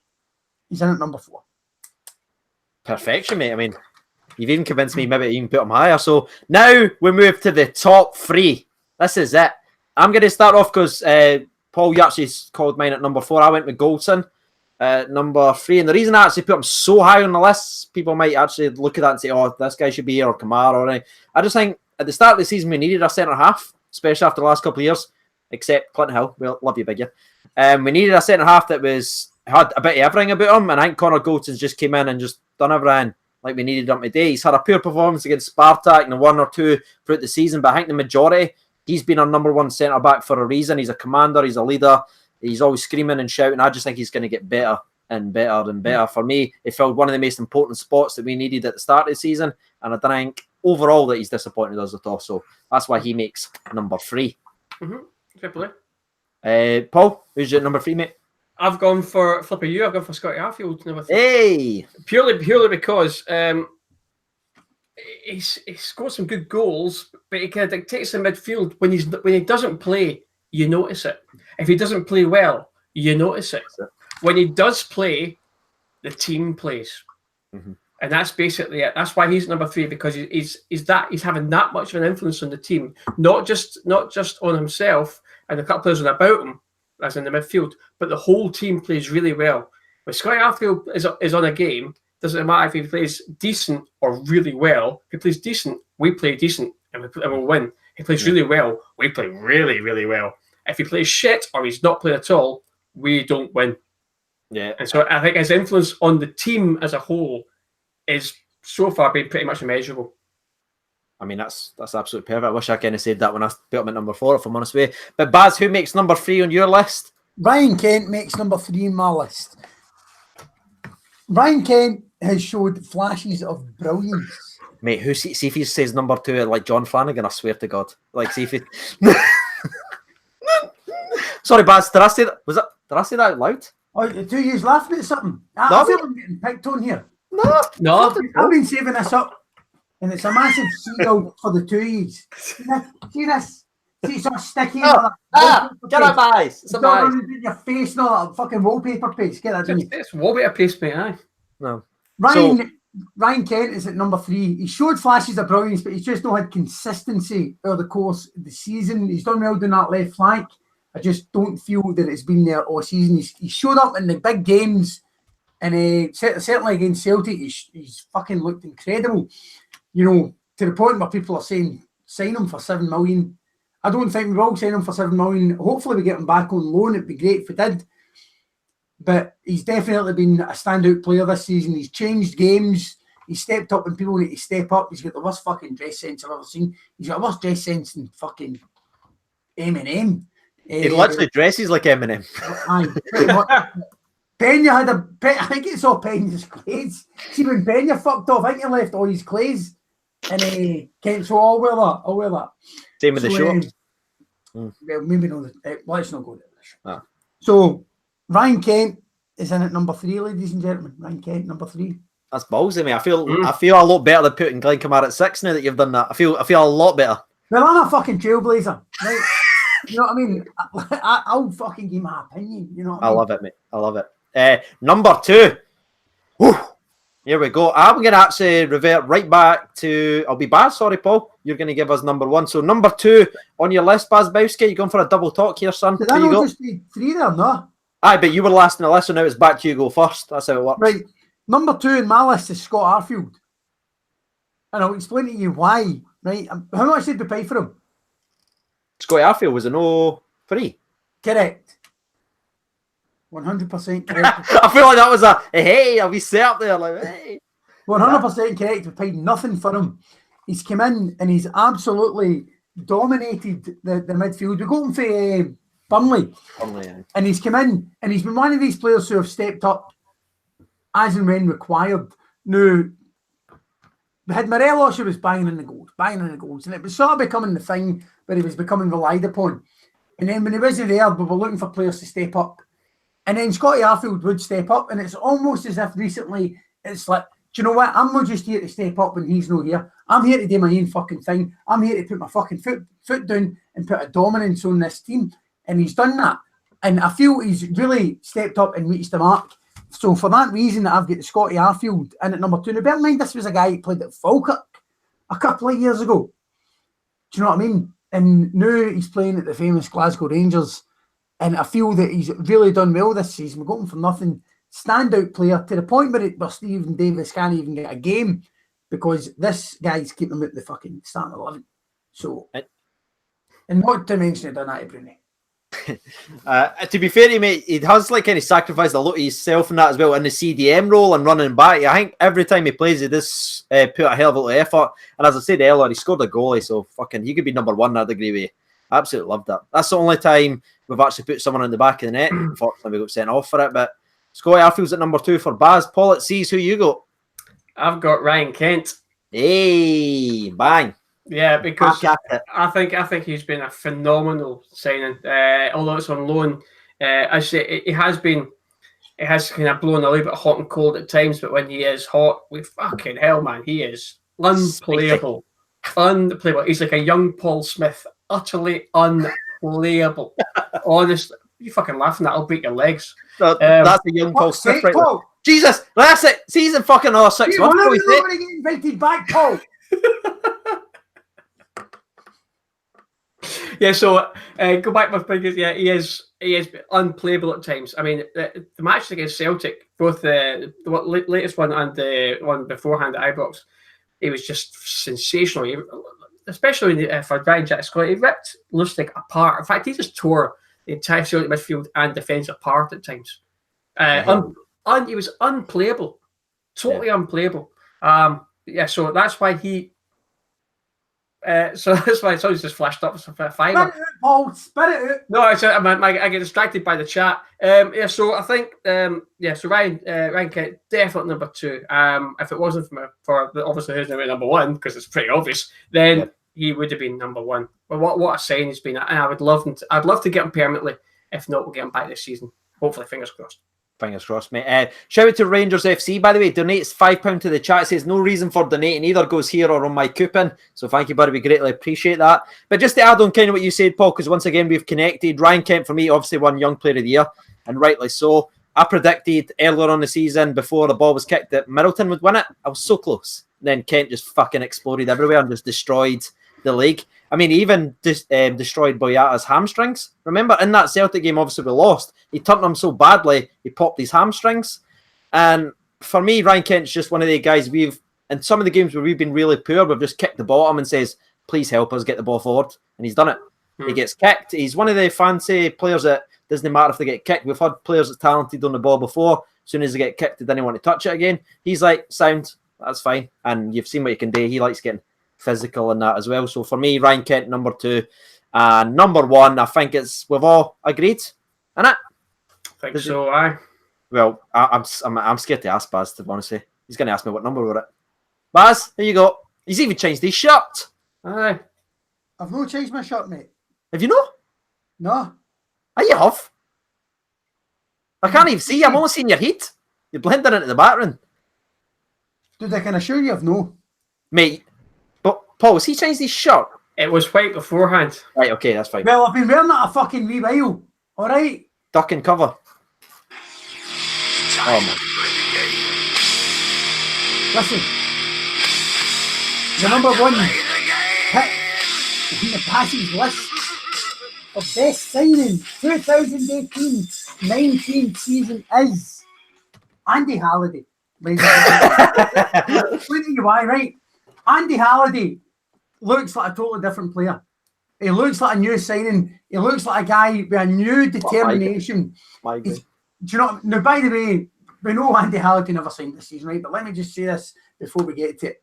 he's in at number 4. Perfection, mate. I mean, you've even convinced me maybe to even put him higher. So now we move to the top 3. This is it. I'm going to start off because Paul, you actually called mine at number 4. I went with Goldson at number 3. And the reason I actually put him so high on the list, people might actually look at that and say, oh, this guy should be here, or Kamara, or anything. I just think at the start of the season, we needed a centre-half, especially after the last couple of years, except Clinton Hill. We'll love you, big year. We needed a centre-half that had a bit of everything about him, and I think Connor Goldson's just came in and just done everything like we needed him today. He's had a poor performance against Spartak and 1 or 2 throughout the season, but I think the majority, he's been our number 1 centre-back for a reason. He's a commander, he's a leader, he's always screaming and shouting. I just think he's going to get better and better and better. For me, he filled one of the most important spots that we needed at the start of the season, and I don't think overall that he's disappointed us at all. So that's why he makes number 3. Fair play. Paul, who's your number 3, mate? I've gone for Flipper U. I've gone for Scotty Arfield, number 3. Hey! Purely because he's scored some good goals, but he kind of dictates the midfield. When he doesn't play, you notice it. If he doesn't play well, you notice it. When he does play, the team plays. And that's basically it. That's why he's number 3, because he's having that much of an influence on the team, not just on himself and a couple of players about him, as in the midfield, but the whole team plays really well. When Scotty Arfield is on a game, doesn't matter if he plays decent or really well. If he plays decent, we play decent and we'll win. If he plays really well, we play really, really well. If he plays shit or he's not playing at all, we don't win. Yeah. And so I think his influence on the team as a whole is so far been pretty much immeasurable. I mean, that's absolutely perfect. I wish I kind of said that when I put him at number 4, if I'm honest with you. But Baz, who makes number 3 on your list? Ryan Kent makes number 3 in my list. Ryan Kent has showed flashes of brilliance. Mate, see if he says number 2 like John Flanagan, I swear to God. Like, see if he... Sorry, Baz, did I say that out loud? Oh, the 2 years laughing at something. I feel I'm getting picked on here. No. I've been saving this up. And it's a massive seagull for the 2 years. See this? See, it's all sticky. Get up, guys. It's a nice. In your face and all that fucking wallpaper paste. Get that in. It's wallpaper paste, mate. Aye. No. Ryan Kent is at number 3. He showed flashes of brilliance, but he's just not had consistency over the course of the season. He's done well doing that left flank. I just don't feel that it's been there all season. He showed up in the big games, and certainly against Celtic, he's fucking looked incredible. You know, to the point where people are saying, sign him for 7 million. I don't think we will sign him for 7 million. Hopefully we get him back on loan. It'd be great if we did. But he's definitely been a standout player this season. He's changed games. He's stepped up when people need to step up. He's got the worst fucking dress sense I've ever seen. He's got the worst dress sense than fucking Eminem. He literally dresses like Eminem. Pena had I think it's all Pena's clays. See, when Pena fucked off, I think he left all his clays. And Kent, so I'll wear that. Same with the shorts. Well, maybe not. Let's not go there. So, Ryan Kent is in at number 3, ladies and gentlemen. Ryan Kent, number 3. That's ballsy, mate. I feel a lot better than putting Glenn Kamara at 6 now that you've done that. I feel a lot better. Well, I'm a fucking trailblazer, right? You know what I mean? I'll fucking give my opinion. You know what I mean? love it, mate. I love it. Number 2. Whew. Here we go. I'm going to actually revert right back to... I'll be Baz. Sorry, Paul. You're going to give us number 1. So number 2 on your list, bazbowski. You're going for a double talk here, son. Did I not just be 3 there, no? Aye, but you were last in the list, so now it's back to you go first. That's how it works. Right. Number 2 in my list is Scott Arfield. And I'll explain to you why. Right. How much did we pay for him? Scotty Arfield was an 03. Correct. 100% correct. I feel like that was a hey, I'll be set up there like hey. 100% correct. We paid nothing for him. He's come in and he's absolutely dominated the midfield. We got him for Burnley. Yeah. And he's come in and he's been one of these players who have stepped up as and when required. Now, we had Morelos who was banging in the goals, and it was sort of becoming the thing where he was becoming relied upon. And then when he wasn't there, we were looking for players to step up. And then Scotty Arfield would step up, and it's almost as if recently it's like, do you know what? I'm not just here to step up when he's not here. I'm here to do my own fucking thing. I'm here to put my fucking foot down and put a dominance on this team. And he's done that. And I feel he's really stepped up and reached the mark. So for that reason, I've got the Scotty Arfield in at number 2. Now, bear in mind, this was a guy who played at Falkirk a couple of years ago. Do you know what I mean? And now he's playing at the famous Glasgow Rangers. And I feel that he's really done well this season. We've got him for nothing. Standout player to the point where Stephen Davis can't even get a game because this guy's keeping him at the fucking starting 11. So, and not to mention it done that to Brunei. To be fair to him, mate, he has like kind of sacrificed a lot of himself in that as well in the CDM role and running back. I think every time he plays, he does put a hell of a lot of effort. And as I said earlier, he scored a goalie, so fucking he could be number 1. I'd agree with you. Absolutely loved that. That's the only time we've actually put someone in the back of the net. Unfortunately, we got sent off for it, but Scotty Arfield's at number 2 for Baz. Paulatseas, who you got? I've got Ryan Kent. Hey, bang. Yeah, because I think he's been a phenomenal signing. Although it's on loan, I say it has kind of blown a little bit hot and cold at times. But when he is hot, we fucking hell, man, he is unplayable, unplayable. He's like a young Paul Smith, utterly unplayable. Honestly, you fucking laughing at? I'll break your legs. That's the young Paul Smith, right? Paul? Jesus, that's it. Season fucking another 6 months. Nobody get invited back, Paul. Yeah, so go back with figures. Yeah, he is unplayable at times. I mean, the match against Celtic, both the latest one and the one beforehand at Ibrox, he was just sensational. Especially for Ryan Jack Scott, he ripped Lustig apart. In fact, he just tore the entire Celtic midfield and defence apart at times. He was unplayable, totally unplayable. So that's why he. So that's why it's always just flashed up for a fiver. Spit it out, Paul. Spit it out. No, I get distracted by the chat. So I think, so Ryan Kent, definitely number 2. If it wasn't for obviously who's number 1, because it's pretty obvious, then he would have been number 1. But what a sign he's been, and I'd love to get him permanently. If not, we'll get him back this season. Hopefully, fingers crossed. Fingers crossed, mate. Shout out to Rangers FC, by the way. Donates £5 to the chat. It says no reason for donating. Either goes here or on my coupon. So thank you, buddy. We greatly appreciate that. But just to add on kind of what you said, Paul, because once again, we've connected. Ryan Kent, for me, obviously won Young Player of the Year, and rightly so. I predicted earlier on the season, before the ball was kicked, that Middleton would win it. I was so close. Then Kent just fucking exploded everywhere and just destroyed the league. I mean, he even destroyed Boyata's hamstrings. Remember, in that Celtic game, obviously we lost. He turned him so badly, he popped his hamstrings. And for me, Ryan Kent's just one of the guys in some of the games where we've been really poor, we've just kicked the bottom and says, please help us get the ball forward. And he's done it. He gets kicked. He's one of the fancy players that doesn't matter if they get kicked. We've had players that's talented on the ball before. As soon as they get kicked, they didn't want to touch it again. He's like, sound, that's fine. And you've seen what he can do. He likes getting physical in that as well. So for me, Ryan Kent, number 2. And number 1, I think we've all agreed. Innit? I think so, aye. Well, I'm scared to ask Baz, to be honest. He's going to ask me what number we're at. Baz, there you go. He's even changed his shirt. Aye. I've not changed my shirt, mate. Have you not? No. Oh, you have. I can't even see you. I'm only seeing your heat. You're blending into the background. Dude, I can assure you I've no. Mate, but Paul, has he changed his shirt? It was white beforehand. Right, okay, that's fine. Well, I've been wearing that a fucking wee while. All right. Duck and cover. Oh, man. Listen. The number 1 pick in the passage list of best signing 2018-19 season is Andy Halliday. Explain to you why, right? Andy Halliday looks like a totally different player. He looks like a new signing. He looks like a guy with a new determination. Do you know? Now, by the way, we know Andy Halliday never signed this season, right? But let me just say this before we get to it.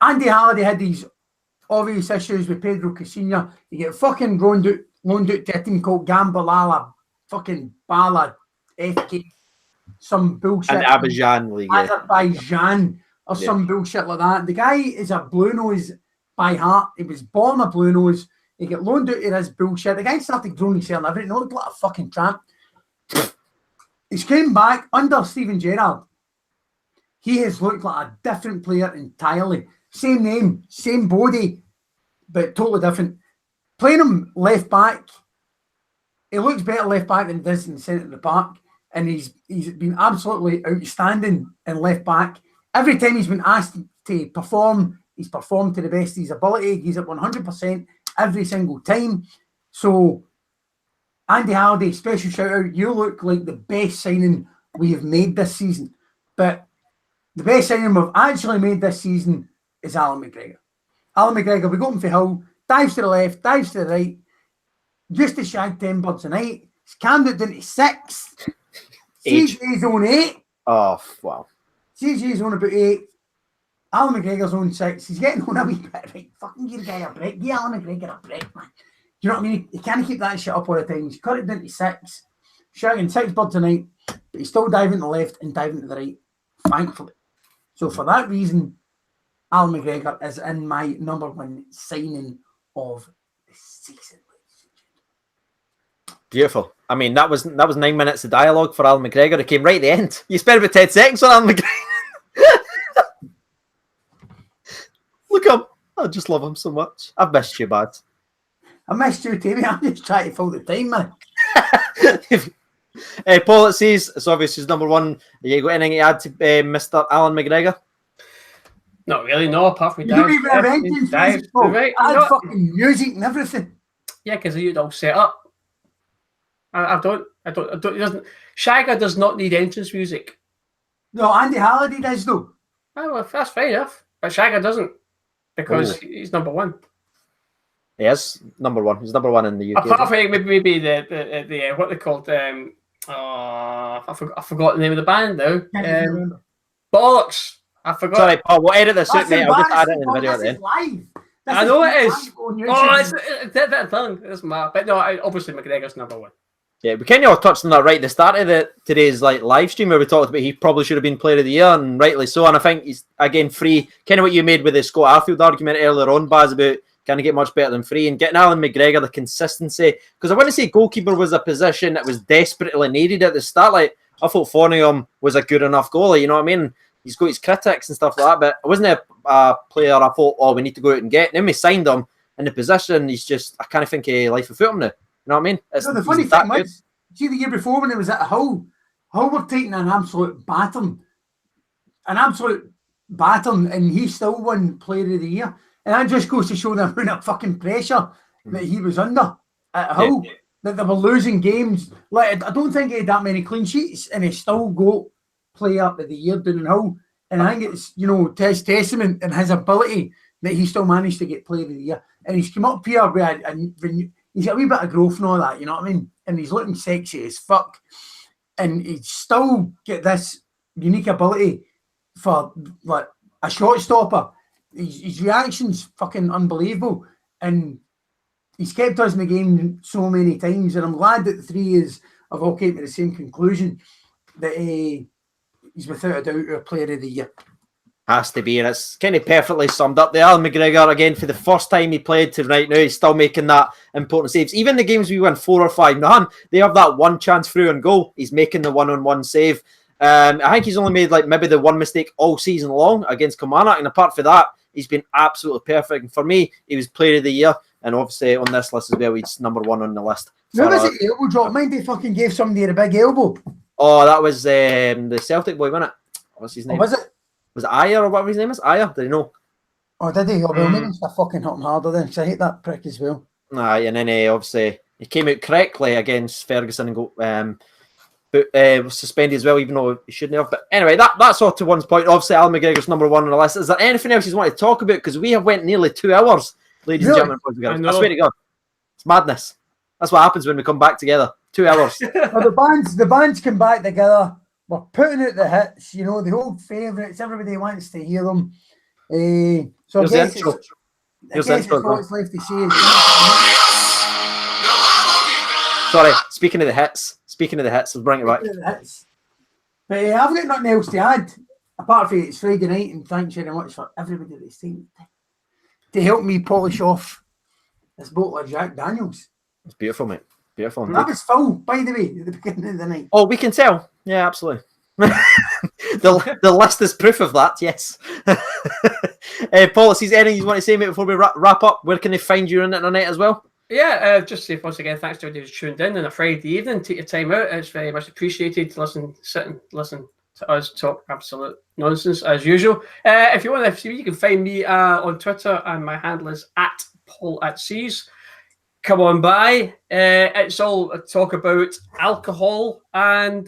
Andy Halliday had these obvious issues with Pedro Casinha. You get fucking loaned out to a team called Gambalala, fucking Bala, FK, some bullshit. And Azerbaijan league. Azerbaijan or some bullshit like that. The guy is a blue nose by heart. He was born a blue nose. He got loaned out to this bullshit. The guy started growing his hair and everything. He looked like a fucking tramp. He's came back under Steven Gerrard. He has looked like a different player entirely. Same name, same body, but totally different. Playing him left back, he looks better left back than he does in the centre of the park. And he's been absolutely outstanding in left back. Every time he's been asked to perform, he's performed to the best of his ability. He's at 100% every single time. So, Andy Halliday, special shout out. You look like the best signing we have made this season. But the best signing we've actually made this season is Alan McGregor. Alan McGregor, we got him for Hull, dives to the left, dives to the right, used to shag 10 birds a night. He's cammed it down to 6. CJ's on 8. Oh, wow. CJ's on about 8. Alan McGregor's on 6. He's getting on a wee bit. Right, fucking give the guy a break. Give Alan McGregor a break, man. Do you know what I mean? He can't keep that shit up all the time. He's cut it down to 6. Shagging 6 birds a night. But he's still diving to the left and diving to the right. Thankfully. So for that reason, Alan McGregor is in my number 1 signing of the season. Beautiful. I mean, that was 9 minutes of dialogue for Alan McGregor. It came right at the end. You spent about 10 seconds on Alan McGregor. Look at him. I just love him so much. I've missed you, bad. I missed you, Timmy. I'm just trying to fill the time, man. Paulatseas, it's obviously his number 1. You got anything to add to Mr. Alan McGregor? Not really, no, apart from You don't even have entrance music, Paul. Right, I had fucking music and everything. Yeah, because you'd all set up. I don't. It doesn't. Shagger does not need entrance music. No, Andy Halliday does though. Oh, well, that's fair enough. But Shagger doesn't because he's number 1. He is number 1. He's number 1 in the UK. Apart from maybe the what they called I forgot the name of the band now. Bollocks. I forgot. Sorry, Paul. We'll edit this out, mate. I'll just add it in the video at the end. Live. I know it is. Oh, it's that thing. It's mad. But no, obviously McGregor's number 1. Yeah, we kind of all touched on that right at the start of today's live stream where we talked about he probably should have been Player of the Year, and rightly so. And I think he's again free. Kind of what you made with the Scott Arfield argument earlier on, Baz, about can he get much better than free, and getting Alan McGregor the consistency, because I want to say goalkeeper was a position that was desperately needed at the start. Like I thought Fornium was a good enough goalie, you know what I mean? He's got his critics and stuff like that, but it wasn't a player I thought, oh, we need to go out and get. And then we signed him in the position. He's just, I can't think of life of foot him now. You know what I mean? No, the funny thing was, see the year before when it was at Hull were taking an absolute battering, and he still won Player of the Year. And that just goes to show the amount of fucking pressure that he was under at Hull, that they were losing games. Like I don't think he had that many clean sheets, and he still got Player of the Year down in Hull. And I think it's, testament in his ability that he still managed to get Player of the Year. And he's come up here and he's got a wee bit of growth and all that, you know what I mean? And he's looking sexy as fuck. And he's still get this unique ability for like a shot stopper. His reaction's fucking unbelievable. And he's kept us in the game so many times. And I'm glad that the three have all came to the same conclusion that he's without a doubt our Player of the Year. Has to be, and it's kind of perfectly summed up. The Alan McGregor, again, for the first time he played to right now, he's still making that important saves. Even the games we win 4 or 5-0, they have that one chance through and goal. He's making the one-on-one save. I think he's only made maybe the one mistake all season long against Kilmarnock, and apart from that, he's been absolutely perfect. And for me, he was Player of the Year, and obviously on this list as well, he's number 1 on the list. Who was it? Elbow drop. Mind they fucking gave somebody a big elbow. Oh, that was the Celtic boy, wasn't it? What's his name? Oh, was it? Was it Ayer or whatever his name is? Ayer, did you know? Oh, did he? Oh, well, maybe it's a fucking hit him harder then, because I hate that prick as well. Aye, and then obviously he came out correctly against Ferguson and was suspended as well, even though he shouldn't have. But anyway, that's all to one's point. Obviously, Alan McGregor's number 1 on the list. Is there anything else you want to talk about? Because we have went nearly 2 hours, ladies and gentlemen. I swear to God, it's madness. That's what happens when we come back together. 2 hours. Well, the bands come back together. We're putting out the hits, the old favourites. Everybody wants to hear them. So I guess it's what's left to say. Sorry, speaking of the hits, let's bring it back. But I've got nothing else to add. apart from it's Friday night, and thanks very much for everybody that's taken to help me polish off this bottle of Jack Daniels. It's beautiful, mate. Beautiful. That was full, by the way, at the beginning of the night. Oh, we can tell. Yeah, absolutely. the list is proof of that, yes. Paul, is there anything you want to say, mate, before we wrap up? Where can they find you on the internet as well? Yeah, just say once again, thanks to everybody who's tuned in on a Friday evening. Take your time out. It's very much appreciated to listen to us talk absolute nonsense as usual. If you want to see me, you can find me on Twitter, and my handle is at paulatseas. Come on by. It's all a talk about alcohol and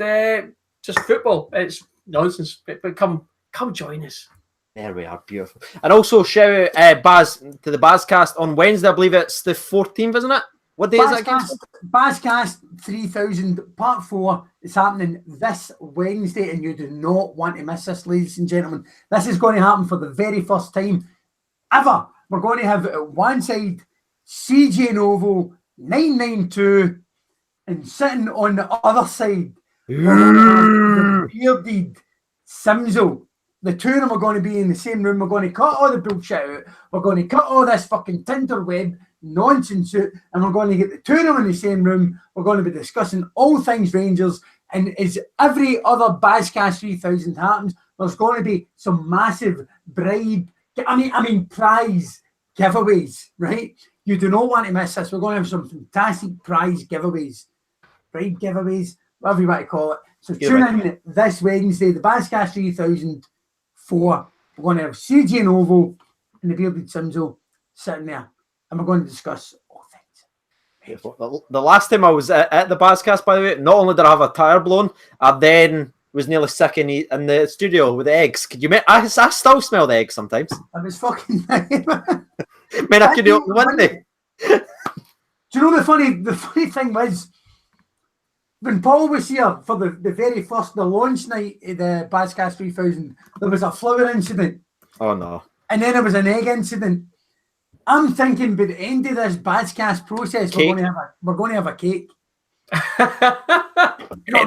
just football. It's nonsense, but come join us. There we are, beautiful. And also shout out Baz to the Bazcast on Wednesday. I believe it's the 14th, isn't it? What day is that again? Bazcast 3000 Part 4 is happening this Wednesday, and you do not want to miss this, ladies and gentlemen. This is going to happen for the very first time ever. We're going to have at one side CJ Novo 992, and sitting on the other side, the bearded Simzo. The two of them are going to be in the same room. We're going to cut all the bullshit out. We're going to cut all this fucking Tinderweb nonsense out, and we're going to get the two of them in the same room. We're going to be discussing all things Rangers. And as every other Bazcast 3000 happens, there's going to be some massive bribe, prize giveaways, right? You do not want to miss this. We're going to have some fantastic prize giveaways, bribe giveaways, whatever you want to call it. So tune in this Wednesday, the Bazcast 3004. We're going to have CJ and Ovo and the bearded Simzo sitting there, and we're going to discuss all things. The last time I was at the Bazcast, by the way, not only did I have a tire blown, I then was nearly sick in the studio with the eggs. Could you make? I still smell the eggs sometimes. That was fucking. Man, I couldn't open the window. Do you know the funny thing was, when Paul was here for the very first, the launch night of the Bazcast 3000, there was a flower incident. Oh no. And then there was an egg incident. I'm thinking by the end of this Bazcast process, we're going to have a cake.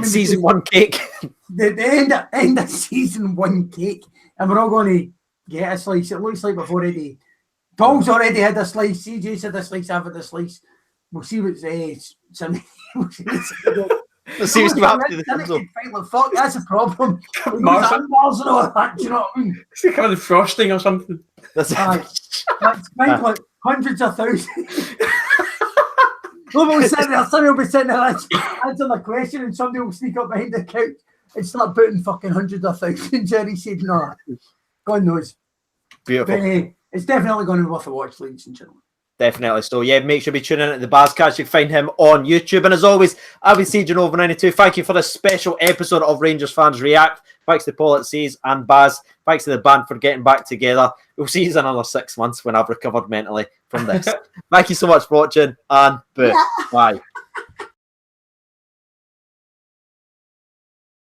Season 1 cake. The end of season 1 cake. And we're all going to get a slice. It looks like we've already... Paul's already had a slice. CJ's had a slice. I've had a slice. We'll see what's... Let's see what's happening to the like, fuck, that's a problem. Mars and all that, do you know what I mean? It's kind of frosting or something. That's like hundreds of thousands. Somebody will be sitting there answering a question, and somebody will sneak up behind the couch and start putting fucking hundreds of thousands. Jerry said, no, God knows. Beautiful. But, it's definitely going to be worth a watch, ladies and gentlemen. Definitely. So, yeah, make sure you tune in at the Bazcast. You can find him on YouTube. And as always, I've been CJ Over 92. Thank you for this special episode of Rangers Fans React. Thanks to Paulatseas and Baz. Thanks to the band for getting back together. We'll see you in another 6 months when I've recovered mentally from this. Thank you so much for watching, and bye.